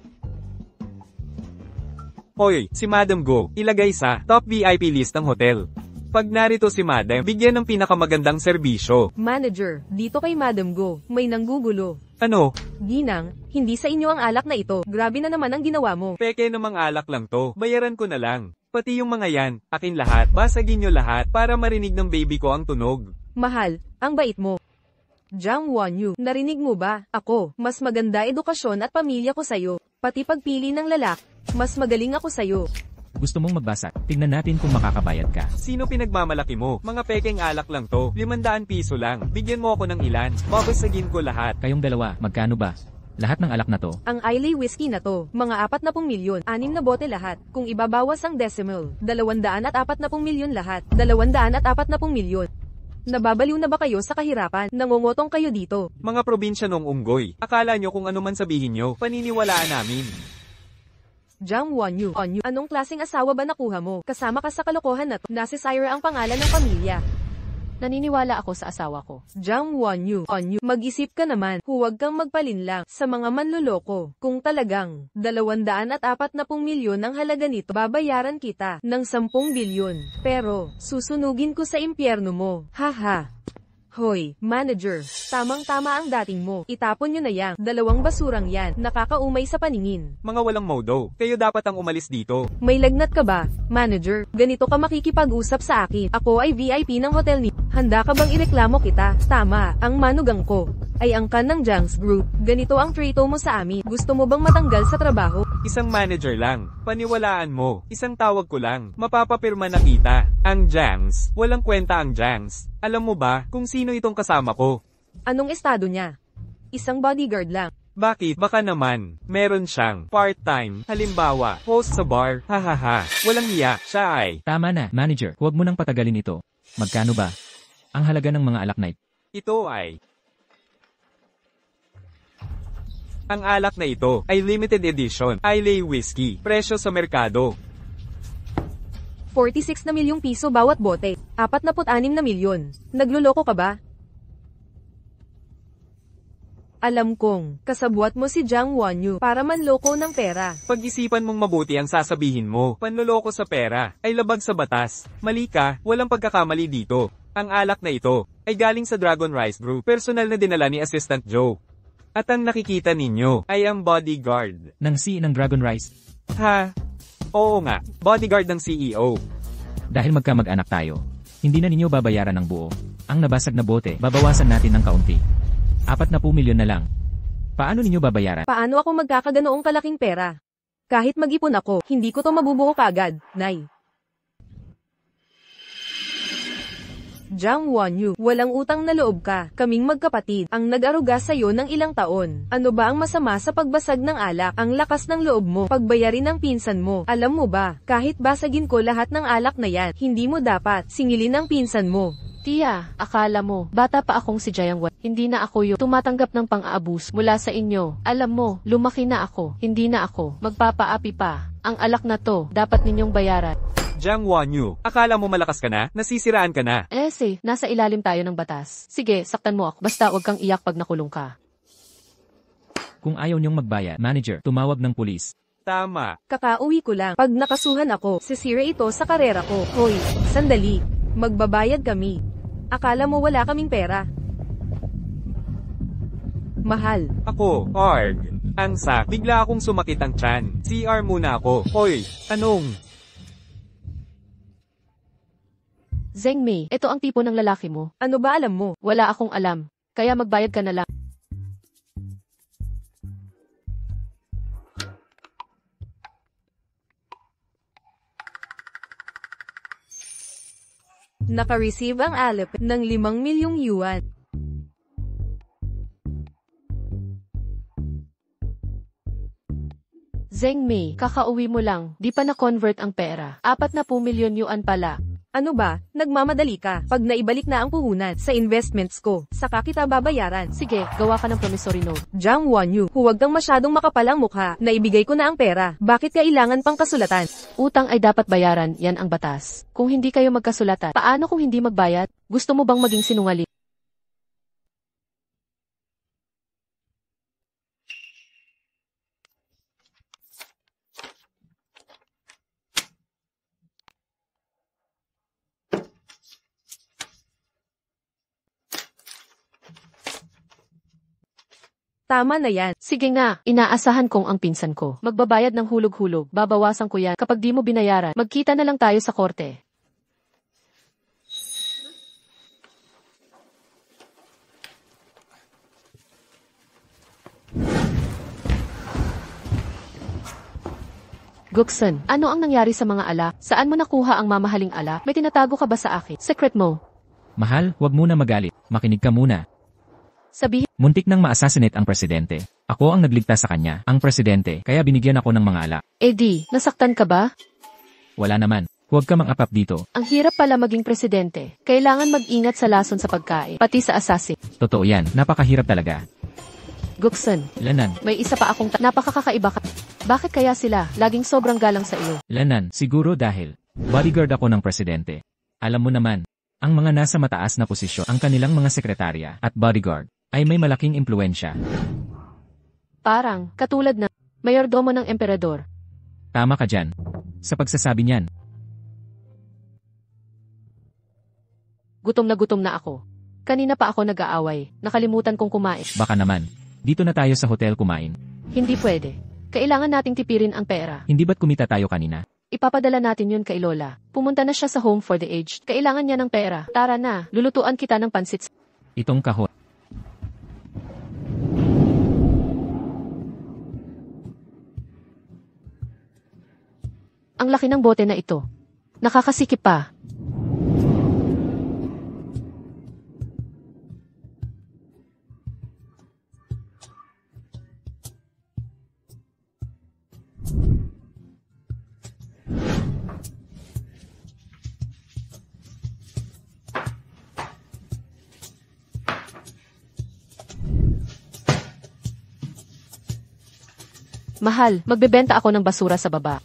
Hoy, si Madam Go, ilagay sa top VIP list ng hotel. Pag narito si Madam, bigyan ng pinakamagandang serbisyo. Manager, dito kay Madam Go, may nanggugulo. Ano? Ginang, hindi sa inyo ang alak na ito. Grabe na naman ang ginawa mo. Peke namang alak lang to. Bayaran ko na lang. Pati yung mga yan, akin lahat. Basagin nyo lahat para marinig ng baby ko ang tunog. Mahal, ang bait mo. Jiang Wanyu, narinig mo ba? Ako, mas maganda edukasyon at pamilya ko sa'yo. Pati pagpili ng lalak, mas magaling ako sa'yo. Gusto mong magbasa? Tignan natin kung makakabayad ka. Sino pinagmamalaki mo? Mga pekeng alak lang to. 500 piso lang. Bigyan mo ako ng ilan. Babasagin ko lahat. Kayong dalawa, magkano ba? Lahat ng alak na to? Ang Islay Whiskey na to, mga 40 milyon, 6 na bote lahat. Kung ibabawas ang decimal, 240 milyon lahat. 240 milyon. Nababaliw na ba kayo sa kahirapan? Nangungotong kayo dito. Mga probinsya nung unggoy. Akala nyo kung ano man sabihin nyo, paniniwalaan namin. Jiang Wanyu, anong klaseng asawa ba nakuha mo? Kasama ka sa kalokohan na to. Nasa Syra ang pangalan ng pamilya. Naniniwala ako sa asawa ko. Jiang Wanyu, mag-isip ka naman, huwag kang magpalinlang sa mga manloloko. Kung talagang 240 milyon ang halaga nito, babayaran kita ng 10 bilyon. Pero, susunugin ko sa impyerno mo. Haha. Hoy, manager, tamang-tama ang dating mo. Itapon nyo na yang 2 basurang yan, nakakaumay sa paningin. Mga walang modo, kayo dapat ang umalis dito. May lagnat ka ba, manager? Ganito ka makikipag-usap sa akin. Ako ay VIP ng hotel ni. Handa ka bang ireklamo kita? Tama, ang manugang ko ay angkan ng Jiang's Group. Ganito ang trito mo sa amin. Gusto mo bang matanggal sa trabaho? Isang manager lang, paniwalaan mo. Isang tawag ko lang, mapapapirma na kita. Ang Jiang's, walang kwenta ang Jiang's. Alam mo ba kung sino itong kasama ko? Anong estado niya? Isang bodyguard lang. Bakit? Baka naman, meron siyang part-time, halimbawa, host sa bar, hahaha. Walang hiya, siya ay. Tama na, manager. Huwag mo nang patagalin ito. Magkano ba ang halaga ng mga alak na ito? Ito ay. Ang alak na ito ay limited edition, Islay Whiskey, presyo sa merkado. 46 na milyong piso bawat bote. 46 na milyon. Nagluloko ka ba? Alam kong, kasabwat mo si Jiang Wanyu para manloko ng pera. Pag-isipan mong mabuti ang sasabihin mo. Panloloko sa pera ay labag sa batas. Mali ka, walang pagkakamali dito. Ang alak na ito ay galing sa Dragon Rice Group. Personal na dinala ni Assistant Joe. At ang nakikita ninyo ay ang bodyguard. Ng C ng Dragon Rice. Ha? Oo nga, bodyguard ng CEO. Dahil magkamag-anak tayo, hindi na ninyo babayaran ng buo. Ang nabasag na bote, babawasan natin ng kaunti. 40 milyon na lang. Paano ninyo babayaran? Paano ako magkakaganoong kalaking pera? Kahit mag-ipon ako, hindi ko to mabubuo kagad, Nay. Jiang Wanyu, walang utang na loob ka. Kaming magkapatid, ang nag-aruga sa'yo ng ilang taon. Ano ba ang masama sa pagbasag ng alak? Ang lakas ng loob mo, pagbayarin ng pinsan mo. Alam mo ba, kahit basagin ko lahat ng alak na yan, hindi mo dapat singilin ang pinsan mo. Tia, akala mo, bata pa akong si Jiang Wanyu. Hindi na ako yung tumatanggap ng pang-aabus mula sa inyo. Alam mo, lumaki na ako. Hindi na ako magpapaapi pa. Ang alak na to, dapat ninyong bayaran. Jiang Wanyu, akala mo malakas ka na? Nasisiraan ka na. Nasa ilalim tayo ng batas. Sige, saktan mo ako. Basta wag kang iyak pag nakulong ka. Kung ayaw niyong magbayad, manager, tumawag ng pulis. Tama. Kakauwi ko lang. Pag nakasuhan ako, sisira ito sa karera ko. Hoy, sandali. Magbabayad kami. Akala mo wala kaming pera? Mahal. Ako, Arg. Ang sak, bigla akong sumakit ang tiyan. CR muna ako. Hoy, anong? Zheng Mei, ito ang tipo ng lalaki mo. Ano ba alam mo? Wala akong alam. Kaya magbayad ka na lang. Naka-receive ang Alep ng 5 milyong yuan. Zheng Mei, kakauwi mo lang. Di pa na-convert ang pera. 40 milyon yuan pala. Ano ba? Nagmamadali ka. Pag naibalik na ang puhunan sa investments ko, saka kita babayaran. Sige, gawa ka ng promissory note. Jiang Wanyu, huwag kang masyadong makapalang mukha. Naibigay ko na ang pera. Bakit kailangan pang kasulatan? Utang ay dapat bayaran, yan ang batas. Kung hindi kayo magkasulatan, paano kung hindi magbayad? Gusto mo bang maging sinungaling? Tama na yan. Sige nga, inaasahan kong ang pinsan ko. Magbabayad ng hulog-hulog, babawasan ko yan. Kapag di mo binayaran, magkita na lang tayo sa korte. Guksan, ano ang nangyari sa mga alak? Saan mo nakuha ang mamahaling alak? May tinatago ka ba sa akin? Secret mo. Mahal, huwag muna magalit. Makinig ka muna. Sabihin, Muntik nang ma-assassinate ang presidente. Ako ang nagligtas sa kanya, ang presidente, kaya binigyan ako ng mga alak. Eddie, nasaktan ka ba? Wala naman. Huwag ka mang-apap dito. Ang hirap pala maging presidente. Kailangan mag-ingat sa lason sa pagkain, pati sa assassin. Totoo yan, napakahirap talaga. Guksan, Lanan, may isa pa akong napakakaiba ka. Bakit kaya sila laging sobrang galang sa iyo? Lanan, siguro dahil bodyguard ako ng presidente. Alam mo naman, Ang mga nasa mataas na posisyon, ang kanilang mga sekretarya at bodyguard, ay may malaking impluensya. Parang, katulad ng mayordomo ng emperador. Tama ka dyan. Sa pagsasabi niyan, Gutom na ako. Kanina pa ako nag-aaway, nakalimutan kong kumain. baka naman. Dito na tayo sa hotel kumain. Hindi pwede. Kailangan nating tipirin ang pera. Hindi ba't kumita tayo kanina? Ipapadala natin yun kay Lola. Pumunta na siya sa home for the aged. Kailangan niya ng pera. Tara na, lulutuan kita ng pansit. Itong kahon. Ang laki ng bote na ito. Nakakasikip pa. Mahal, magbebenta ako ng basura sa baba.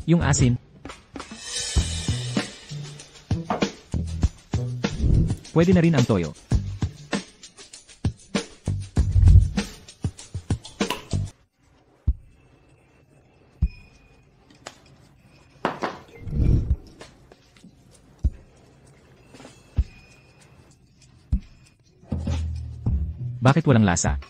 Yung asin. Pwede na rin ang toyo. Bakit walang lasa?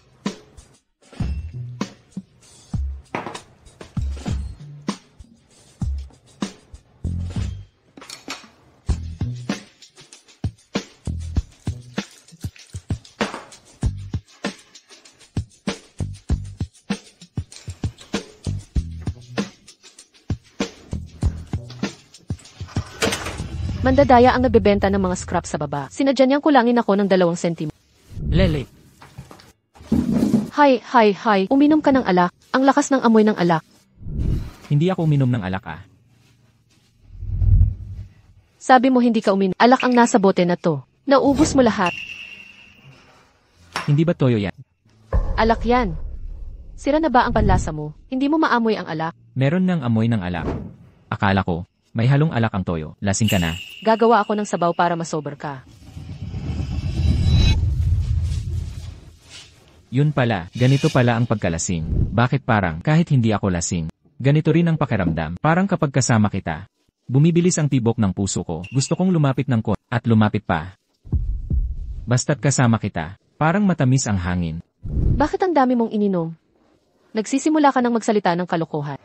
Mandadaya ang nagbebenta ng mga scrap sa baba. Sinadya niyang kulangin ako ng 2 sentimo. Lele. Hay, uminom ka ng alak. Ang lakas ng amoy ng alak. Hindi ako uminom ng alak ah. Sabi mo hindi ka uminom. Alak ang nasa bote na to. Naubos mo lahat. Hindi ba toyo yan? Alak yan. Sira na ba ang panlasa mo? Hindi mo maamoy ang alak? Meron ng amoy ng alak. Akala ko, may halong alak ang toyo. Lasing ka na. Gagawa ako ng sabaw para masober ka. Yun pala, ganito pala ang pagkalasing. Bakit parang, kahit hindi ako lasing, ganito rin ang pakiramdam. Parang kapag kasama kita, bumibilis ang tibok ng puso ko. Gusto kong lumapit ng konti, at lumapit pa. Basta't kasama kita, parang matamis ang hangin. Bakit ang dami mong ininom? Nagsisimula ka ng magsalita ng kalokohan.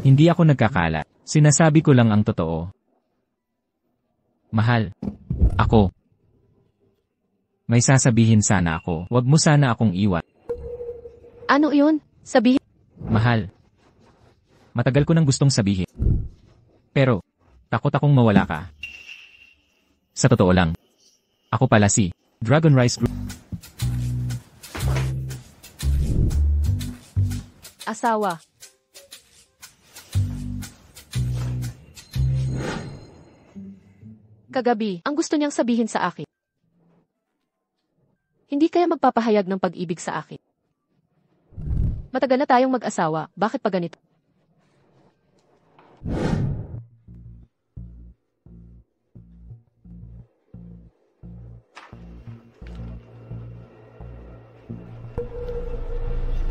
Hindi ako nagkakala. Sinasabi ko lang ang totoo. Mahal. Ako. May sasabihin sana ako. Huwag mo sana akong iwan. Ano yun? Sabihin. Mahal. Matagal ko nang gustong sabihin. Pero, takot akong mawala ka. Sa totoo lang. Ako pala si Dragon Rice Group. Asawa. Kagabi, ang gusto niyang sabihin sa akin. Hindi kaya magpapahayag ng pag-ibig sa akin. Matagal na tayong mag-asawa, bakit pa ganito?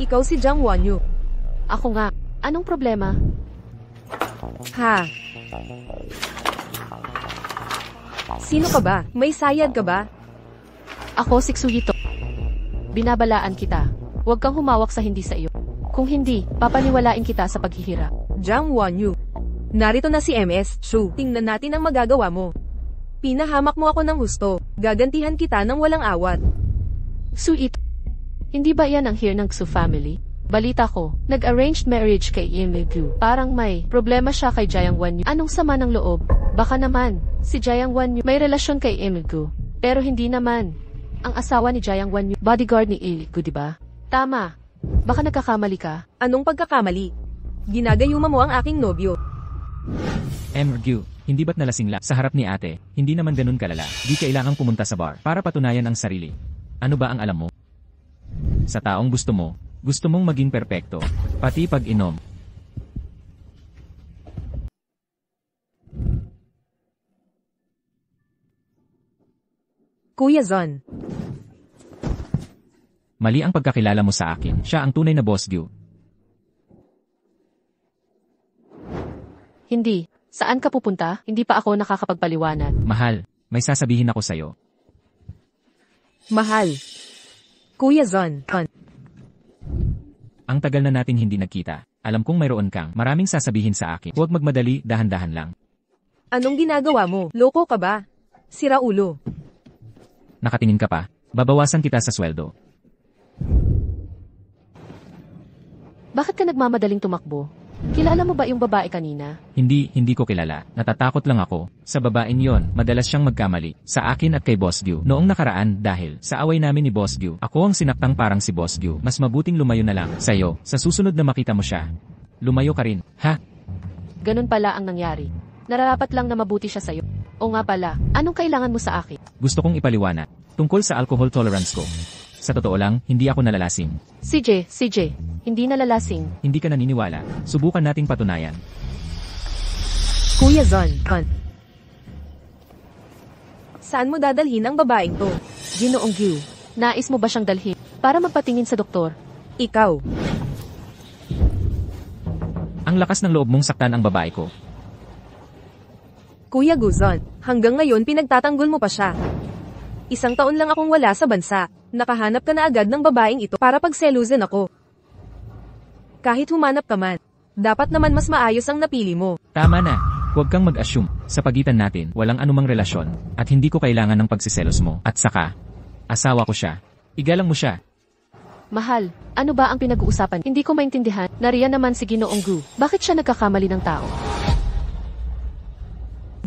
Ikaw si Jang Wonyu. Ako nga, anong problema? Ha? Sino ka ba? May sayad ka ba? Ako si Xuyito. Binabalaan kita. Huwag kang humawak sa hindi sa iyo. Kung hindi, papaniwalain kita sa paghihirap. Jang Wonyu. Narito na si MS Chu. Tingnan natin ang magagawa mo. Pinahamak mo ako ng husto. Gagantihan kita ng walang awat. Xuyito. Hindi ba yan ang here ng Xu family? Balita ko, nag-arranged marriage kay Gu. Parang may problema siya kay Jiang Wanyu. Anong sama ng loob? Baka naman, si Jiang Wanyu may relasyon kay Gu. Pero hindi naman. Ang asawa ni Jiang Wanyu, bodyguard ni Iligo, di ba? Tama. Baka nagkakamali ka. Anong pagkakamali? Ginagayuma mo ang aking nobyo. Ryu, hindi ba't nalasing sa harap ni ate? Hindi naman ganun kalala. Di kailangang pumunta sa bar para patunayan ang sarili. Ano ba ang alam mo? Sa taong gusto mong maging perpekto, pati pag-inom. Kuya Zon. Mali ang pagkakilala mo sa akin. Siya ang tunay na Boss Gyu. Hindi. Saan ka pupunta? Hindi pa ako nakakapagpaliwanag. Mahal, may sasabihin ako sa'yo. Mahal. Kuya Zon. Ang tagal na natin hindi nagkita. Alam kong mayroon kang maraming sasabihin sa akin. Huwag magmadali, dahan-dahan lang. Anong ginagawa mo? Loko ka ba? Sira ulo. Nakatingin ka pa. Babawasan kita sa sweldo. Bakit ka nagmamadaling tumakbo? Kilala mo ba yung babae kanina? Hindi ko kilala. Natatakot lang ako. Sa babaeng yon, madalas siyang magkamali. Sa akin at kay Boss Gyu. Noong nakaraan, dahil sa away namin ni Boss Gyu, ako ang sinaktang parang si Boss Gyu. Mas mabuting lumayo na lang sa'yo. Sa susunod na makita mo siya, lumayo ka rin, ha? Ganun pala ang nangyari. Nararapat lang na mabuti siya sa'yo. O nga pala, anong kailangan mo sa akin? Gusto kong ipaliwanag. Tungkol sa alcohol tolerance ko. Sa totoo lang, hindi ako nalalasing. CJ, hindi nalalasing. Hindi ka naniniwala. Subukan nating patunayan. Kuya Zon. Saan mo dadalhin ang babaeng to? Ginoong Gyu, nais mo ba siyang dalhin para magpatingin sa doktor? Ikaw. Ang lakas ng loob mong saktan ang babae ko. Kuya Guzon, hanggang ngayon pinagtatanggol mo pa siya. 1 taon lang akong wala sa bansa. Nakahanap ka na agad ng babaeng ito para pagselusin ako. Kahit humanap ka man, dapat naman mas maayos ang napili mo. Tama na. Huwag kang mag-assume. Sa pagitan natin, walang anumang relasyon. At hindi ko kailangan ng pagsiselos mo. At saka, asawa ko siya. Igalang mo siya. Mahal, ano ba ang pinag-uusapan? Hindi ko maintindihan. Nariyan naman si Ginoong Gu. Bakit siya nagkakamali ng tao?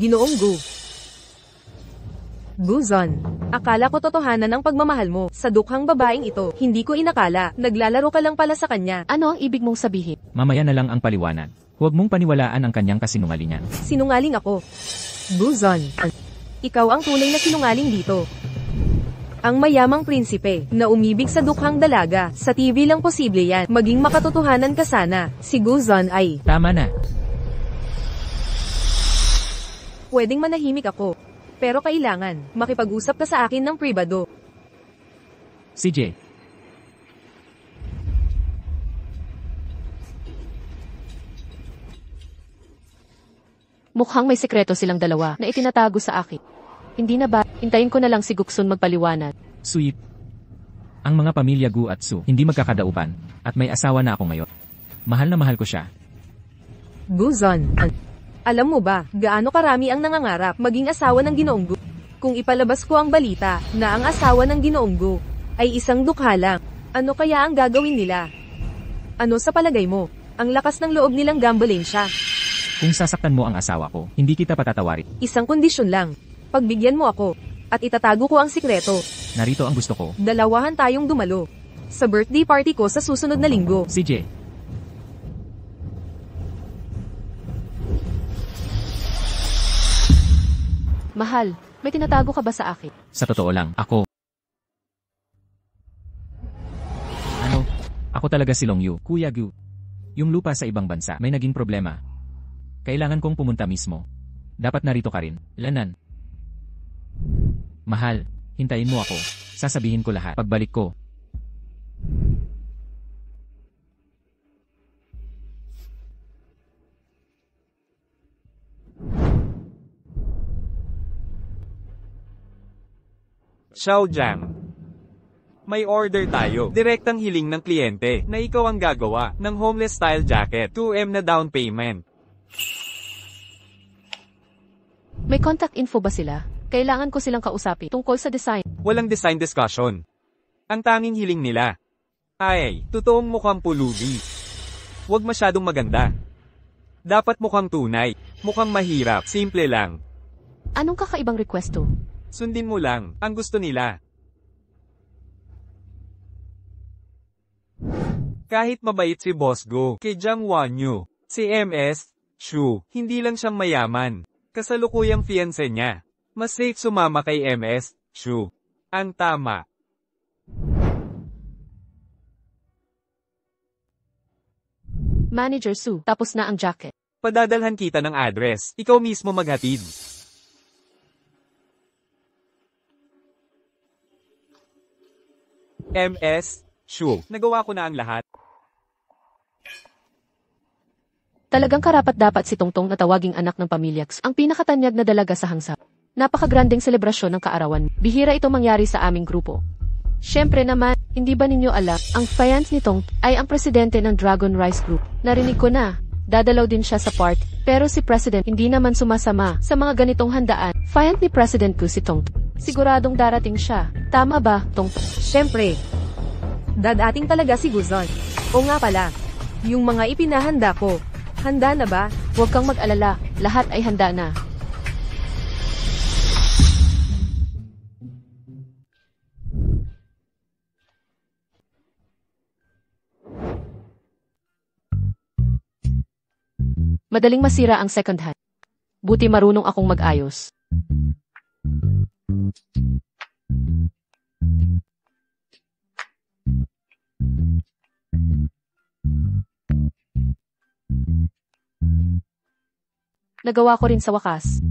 Ginoong Gu. Guzon, akala ko totohanan ang pagmamahal mo sa dukhang babaeng ito. Hindi ko inakala. Naglalaro ka lang pala sa kanya. Ano ang ibig mong sabihin? Mamaya na lang ang paliwanag. Huwag mong paniwalaan ang kanyang kasinungalingan. Sinungaling ako. Guzon, ikaw ang tunay na sinungaling dito. Ang mayamang prinsipe na umibig sa dukhang dalaga. Sa TV lang posible yan. Maging makatotohanan ka sana. Si Guzon ay... Tama na. Pwedeng manahimik ako. Pero kailangan, makipag-usap ka sa akin ng pribado. CJ. Mukhang may sekreto silang dalawa na itinatago sa akin. Hindi na ba? Hintayin ko na lang si Guksun magpaliwanag. Sweet. Ang mga pamilya Gu at Su hindi magkakadauban. At may asawa na ako ngayon. Mahal na mahal ko siya. Guzon, alam mo ba, gaano karami ang nangangarap maging asawa ng Ginoong Gu? Kung ipalabas ko ang balita na ang asawa ng Ginoong Gu ay isang dukha lang, ano kaya ang gagawin nila? Ano sa palagay mo? Ang lakas ng loob nilang gambling siya. Kung sasaktan mo ang asawa ko, hindi kita patatawarin. Isang kondisyon lang. Pagbigyan mo ako, at itatago ko ang sikreto. Narito ang gusto ko. Dalawahan tayong dumalo. Sa birthday party ko sa susunod na linggo. CJ. Mahal, may tinatago ka ba sa akin? Sa totoo lang, ako. Ano? Ako talaga si Long Yu, Kuya Gu. Yung lupa sa ibang bansa, may naging problema. Kailangan kong pumunta mismo. Dapat narito ka rin. Lanan. Mahal, hintayin mo ako. Sasabihin ko lahat pagbalik ko. Xiao Jiang. May order tayo. Direktang hiling ng kliyente na ikaw ang gagawa ng homeless style jacket. 2M na down payment. May contact info ba sila? Kailangan ko silang kausapin tungkol sa design. Walang design discussion. Ang tanging hiling nila ay totoong mukhang pulubi. Huwag masyadong maganda. Dapat mukhang tunay. Mukhang mahirap. Simple lang. Anong kakaibang requesto? Sundin mo lang ang gusto nila. Kahit mabait si Boss Go, kay Jiang Wanyu, si MS, Shu, hindi lang siyang mayaman. Kasalukuyang fiancé niya. Mas safe sumama kay MS, Shu. Ang tama. Manager Su, tapos na ang jacket. Padadalhan kita ng address. Ikaw mismo maghatid. MS, Shu, nagawa ko na ang lahat. Talagang karapat-dapat si Tongtong na tawaging anak ng pamilya X, ang pinakatanyag na dalaga sa hangsa. Napakagrandeng selebrasyon ng kaarawan. Bihira ito mangyari sa aming grupo. Siyempre naman, hindi ba ninyo alam, ang fiance ni Tong ay ang presidente ng Dragon Rice Group. Narinig ko na, dadalaw din siya sa party. Pero si President hindi naman sumasama sa mga ganitong handaan. Fiance ni President ko si Tong. Siguradong darating siya. Tama ba, Tong? Siyempre. Dadating talaga si Guzon. O nga pala, yung mga ipinahanda ko. Handa na ba? Huwag kang mag-alala, lahat ay handa na. Madaling masira ang second hand. Buti marunong akong mag-ayos. Nagawa ko rin sa wakas.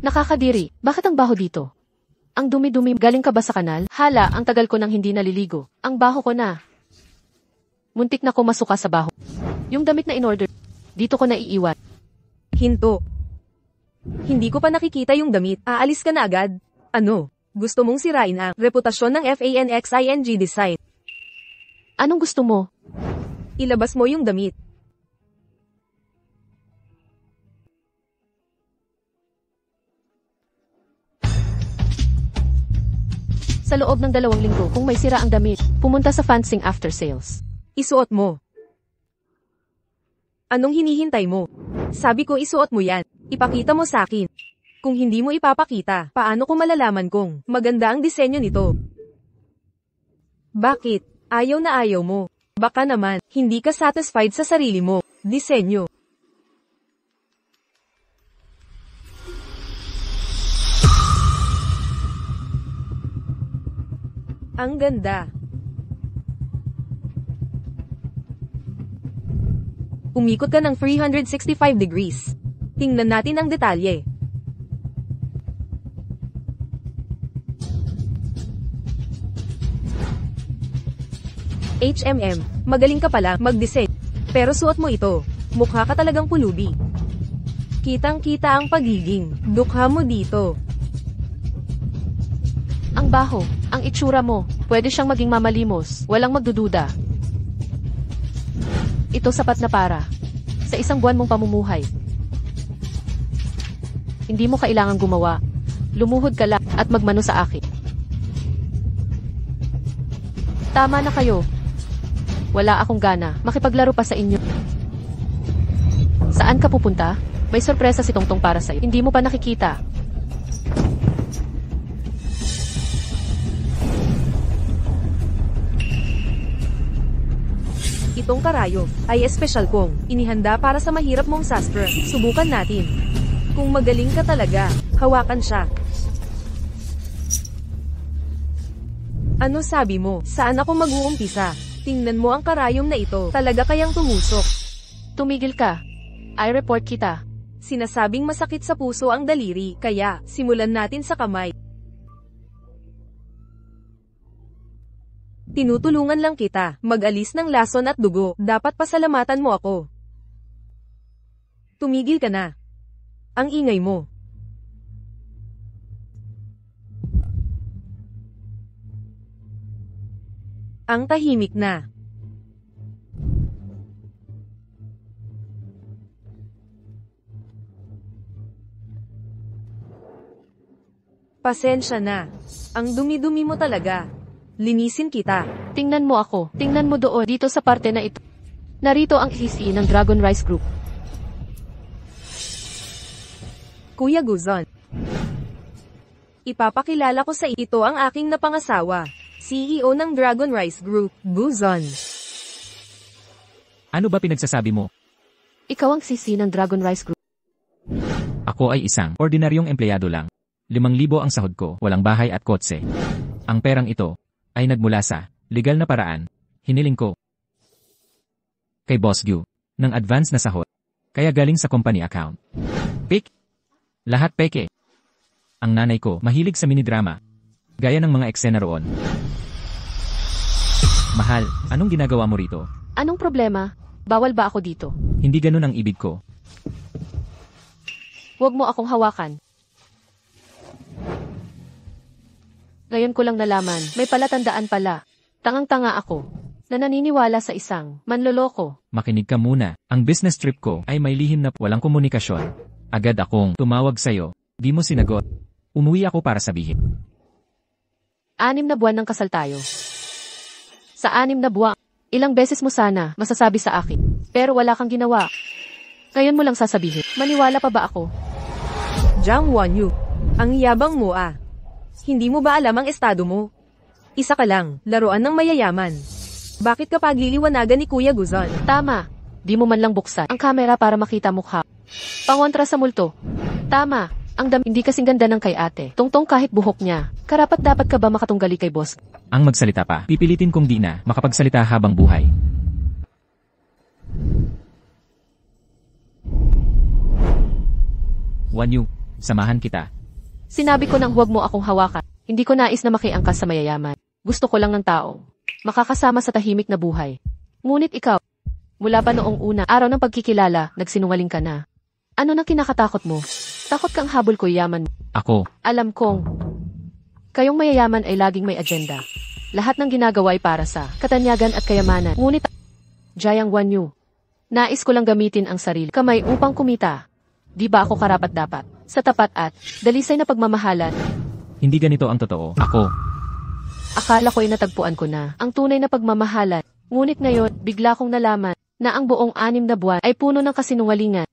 Nakakadiri, bakit ang baho dito? Ang dumi-dumi, galing ka ba sa kanal? Hala, ang tagal ko nang hindi naliligo. Ang baho ko na. Muntik na ko masuka sa baho. Yung damit na in-order, dito ko na iiwan. Hinto. Hindi ko pa nakikita yung damit. Aalis ka na agad. Ano? Gusto mong sirain ang reputasyon ng FANXING Design. Anong gusto mo? Ilabas mo yung damit. Sa loob ng 2 linggo, kung may sira ang damit, pumunta sa Fansing After Sales. Isuot mo. Anong hinihintay mo? Sabi ko isuot mo yan. Ipakita mo sa akin. Kung hindi mo ipapakita, paano ko malalaman kung maganda ang disenyo nito? Bakit? Ayaw na ayaw mo. Baka naman, hindi ka satisfied sa sarili mo. Disenyo. Ang ganda. Umikot ka ng 365 degrees. Tingnan natin ang detalye. Magaling ka pala mag-design. Pero suot mo ito. Mukha ka talagang pulubi. Kitang-kita ang pagiging dukha mo dito. Ang baho, ang itsura mo, pwede siyang maging mamalimos, walang magdududa. Ito sapat na para sa 1 buwan mong pamumuhay. Hindi mo kailangang gumawa. Lumuhod ka lang at magmano sa akin. Tama na kayo. Wala akong gana makipaglaro pa sa inyo. Saan ka pupunta? May sorpresa si Tongtong para sa'yo. Hindi mo pa nakikita. Itong karayo ay espesyal kong inihanda para sa mahirap mong sastra. Subukan natin. Kung magaling ka talaga, hawakan siya. Ano sabi mo? Saan ako mag-uumpisa? Tingnan mo ang karayom na ito. Talaga kayang tumusok. Tumigil ka. I-report kita. Sinasabing masakit sa puso ang daliri, kaya simulan natin sa kamay. Tinutulungan lang kita mag-alis ng lason at dugo. Dapat pasalamatan mo ako. Tumigil ka na. Ang ingay mo. Ang tahimik na. Pasensya na. Ang dumi-dumi mo talaga. Linisin kita. Tingnan mo ako. Tingnan mo doon, dito sa parte na ito. Narito ang EC ng Dragon Rice Group. Kuya Guzon. Ipapakilala ko sa ito ang aking napangasawa, CEO ng Dragon Rice Group, Guzon. Ano ba pinagsasabi mo? Ikaw ang CC ng Dragon Rice Group. Ako ay isang ordinaryong empleyado lang. 5,000 ang sahod ko, walang bahay at kotse. Ang perang ito ay nagmula sa legal na paraan. Hiniling ko kay Boss Gyu ng advance na sahod. Kaya galing sa company account. Pick. Lahat peke. Ang nanay ko mahilig sa mini-drama. Gaya ng mga eksena roon. Mahal, anong ginagawa mo rito? Anong problema? Bawal ba ako dito? Hindi ganun ang ibig ko. Huwag mo akong hawakan. Ngayon ko lang nalaman, may palatandaan pala. Tangang-tanga ako na naniniwala sa isang manloloko. Makinig ka muna. Ang business trip ko ay may lihim na walang komunikasyon. Agad akong tumawag sa'yo. Di mo sinagot. Umuwi ako para sabihin. 6 na buwan ng kasal tayo. Sa 6 na buwan, ilang beses mo sana masasabi sa akin. Pero wala kang ginawa. Ngayon mo lang sasabihin. Maniwala pa ba ako? Jang Wonyu. Ang yabang mo ah. Hindi mo ba alam ang estado mo? Isa ka lang, laruan ng mayayaman. Bakit ka pagliliwanagan ni Kuya Guzon? Tama. Di mo man lang buksan ang kamera para makita mukha. Pangontra sa multo. Tama. Ang hindi kasing ganda ng kay ate. Tungtong kahit buhok niya. Karapat dapat ka ba makatunggali kay boss? Ang magsalita pa, pipilitin kong di na makapagsalita habang buhay. Wanyu, samahan kita. Sinabi ko nang huwag mo akong hawakan. Hindi ko nais na makiangkas sa mayayaman. Gusto ko lang ng tao. Makakasama sa tahimik na buhay. Ngunit ikaw, mula pa noong una, araw ng pagkikilala, nagsinungaling ka na. Ano nang kinakatakot mo? Takot kang habol ko yaman mo. Ako, Alam kong, kayong mayayaman ay laging may agenda. Lahat ng ginagawa ay para sa katanyagan at kayamanan. Ngunit, Jayang Wanyu, nais ko lang gamitin ang sarili kamay upang kumita. Di ba ako karapat-dapat? Sa tapat at dalisay na pagmamahalan, hindi ganito ang totoo. Ako, akala ko ay natagpuan ko na ang tunay na pagmamahalan. Ngunit ngayon, bigla kong nalaman na ang buong 6 na buwan ay puno ng kasinungalingan.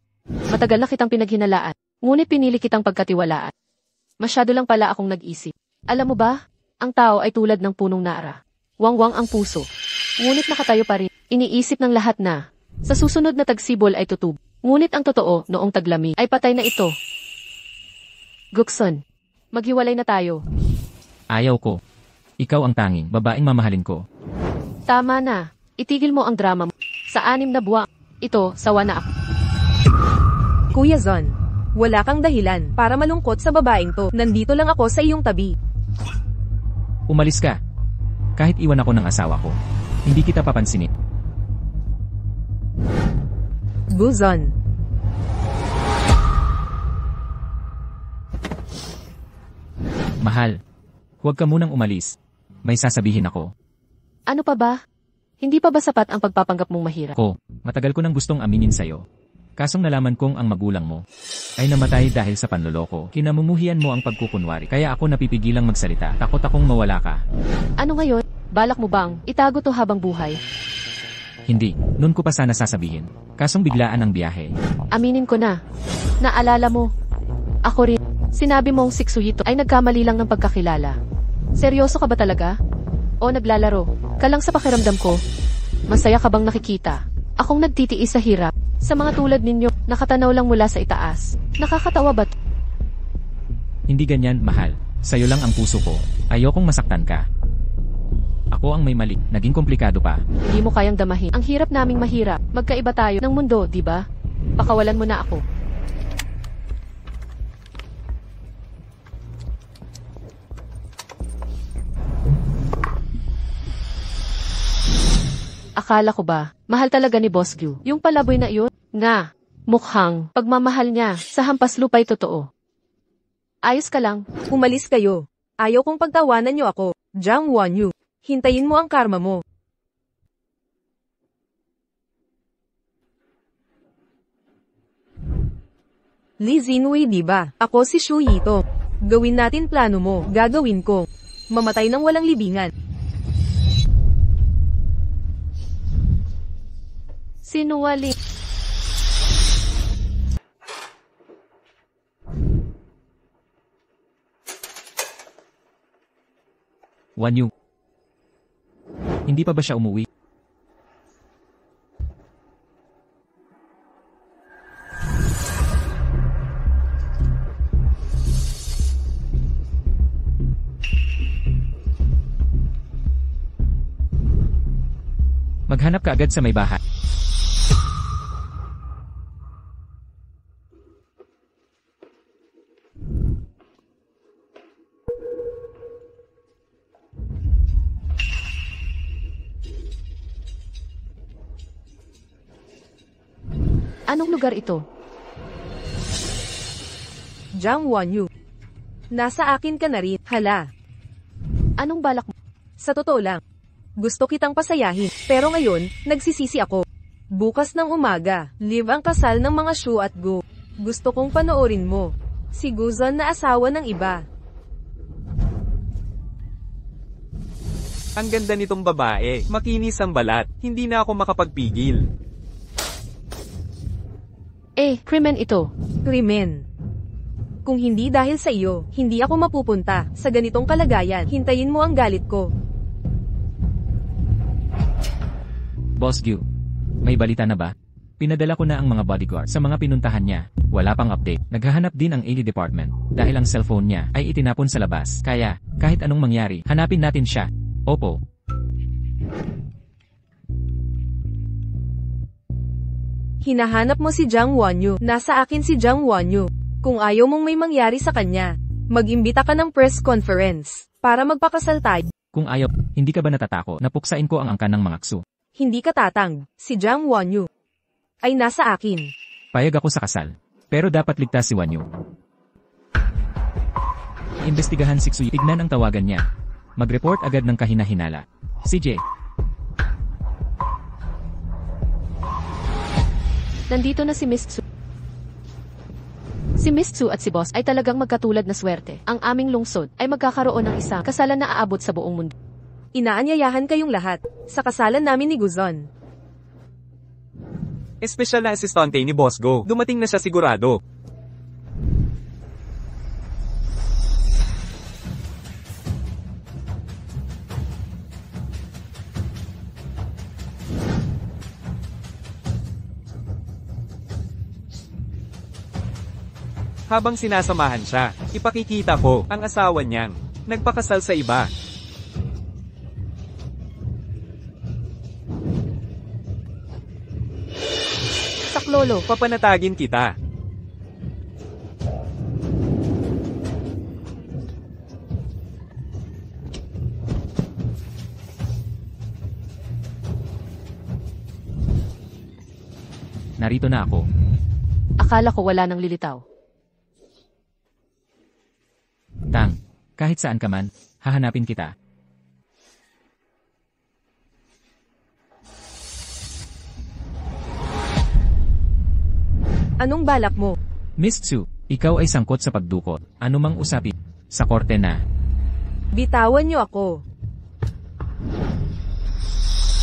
Matagal na kitang pinaghinalaan, ngunit pinili kitang pagkatiwalaan. Masyado lang pala akong nag-isip. Alam mo ba, ang tao ay tulad ng punong nara. Wangwang ang puso. Ngunit nakatayo pa rin. Iniisip ng lahat na sa susunod na tagsibol ay tutub. Ngunit ang totoo, noong taglamig ay patay na ito. Gukson, maghiwalay na tayo. ayaw ko. Ikaw ang tanging babaeng mamahalin ko. Tama na. Itigil mo ang drama mo. Sa 6 na buwan, ito, sawa na ako. Kuya Zon, wala kang dahilan para malungkot sa babaeng to. Nandito lang ako sa iyong tabi. Umalis ka. Kahit iwan ako ng asawa ko, hindi kita papansinin. Guzon. Mahal, huwag ka munang umalis. May sasabihin ako. Ano pa ba? Hindi pa ba sapat ang pagpapanggap mong mahirap? Matagal ko nang gustong aminin sa'yo. Kasong nalaman kong ang magulang mo ay namatay dahil sa panloloko. Kinamumuhian mo ang pagkukunwari. Kaya ako napipigilang magsalita. Takot akong mawala ka. Ano ngayon? Balak mo bang itago to habang buhay? Hindi, noon ko pa sana sasabihin. Kasong biglaan ang biyahe. Aminin ko na. Naalala mo. Ako rin. Sinabi mong si Xuyito ay nagkamali lang ng pagkakilala. Seryoso ka ba talaga? O naglalaro? Ka lang sa pakiramdam ko. Masaya ka bang nakikita? Akong nagtitiis sa hirap. Sa mga tulad ninyo, nakatanaw lang mula sa itaas. Nakakatawa ba? Hindi ganyan, mahal. Sa'yo lang ang puso ko. Ayokong masaktan ka. Ako ang may mali. Naging komplikado pa. Hindi mo kayang damahin. Ang hirap naming mahirap. Magkaiba tayo ng mundo, di ba? Pakawalan mo na ako. Akala ko ba, mahal talaga ni Boss Gyu. Yung palaboy na iyon, nga, mukhang, pagmamahal niya, sa hampas lupa'y totoo. Ayos ka lang. Umalis kayo. Ayaw kong pagtawanan niyo ako. Jang Wonyu. Hintayin mo ang karma mo. Li Zinwei diba? Ako si Shuyito. Gawin natin plano mo. Gagawin ko. Mamatay ng walang libingan. Sinungaling. Wanyu. Hindi pa ba siya umuwi? Maghanap ka agad sa may bahay. Anong lugar ito? Jiang Wanyu. Nasa akin ka na rin, hala. Anong balak mo? Sa totoo lang. Gusto kitang pasayahin, pero ngayon, nagsisisi ako. Bukas ng umaga, live ang kasal ng mga Shu at Go. Gusto kong panoorin mo. Si Guzon na asawa ng iba. Ang ganda nitong babae, makinis ang balat, hindi na ako makapagpigil. Krimen ito. Krimen. Kung hindi dahil sa iyo, hindi ako mapupunta sa ganitong kalagayan. Hintayin mo ang galit ko. Boss Gyu, may balita na ba? Pinadala ko na ang mga bodyguard sa mga pinuntahan niya. Wala pang update. Naghahanap din ang AD department dahil ang cellphone niya ay itinapon sa labas. Kaya, kahit anong mangyari, hanapin natin siya. Opo. Hinahanap mo si Jiang Wanyu. Nasa akin si Jiang Wanyu. Kung ayaw mong may mangyari sa kanya, mag-imbita ka ng press conference para magpakasal tayo. Kung ayaw, hindi ka ba natatakot na puksain ko ang angkan ng mga ksu? Hindi ka tatang. Si Jiang Wanyu ay nasa akin. Payag ako sa kasal. Pero dapat ligtas si Wanyu. Iimbestigahan si Xu. Tignan ang tawagan niya. Mag-report agad ng kahina-hinala. CJ. Nandito na si Miss Tsu. Si Miss Tsu at si Boss ay talagang magkatulad na swerte. Ang aming lungsod ay magkakaroon ng isang kasalan na aabot sa buong mundo. Inaanyayahan kayong lahat sa kasalan namin ni Guzon. Espesyal na asistante ni Boss Go, dumating na siya sigurado. Habang sinasamahan siya, ipakikita ko ang asawa niyang nagpakasal sa iba. Saklolo, Papanatagin kita. Narito na ako. Akala ko wala nang lilitaw. Tang, kahit saan ka man, hahanapin kita. anong balak mo? Miss Tsu, ikaw ay sangkot sa pagdukot. Ano mang usapin, sa korte na. Bitawan niyo ako.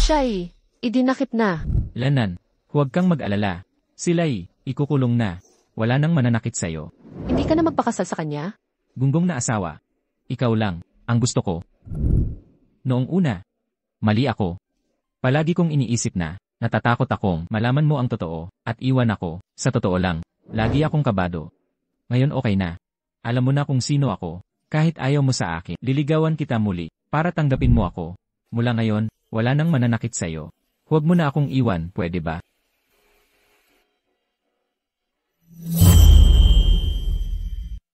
Siya'y idinakip na. Lanan, huwag kang mag-alala. Sila'y ikukulong na. Wala nang mananakit sa'yo. Hindi ka na magpakasal sa kanya? Gunggong na asawa. Ikaw lang, ang gusto ko. Noong una, mali ako. Palagi kong iniisip na, natatakot akong malaman mo ang totoo, at iwan ako, sa totoo lang. Lagi akong kabado. Ngayon okay na. Alam mo na kung sino ako. Kahit ayaw mo sa akin, liligawan kita muli, para tanggapin mo ako. Mula ngayon, wala nang mananakit sa'yo. Huwag mo na akong iwan, pwede ba?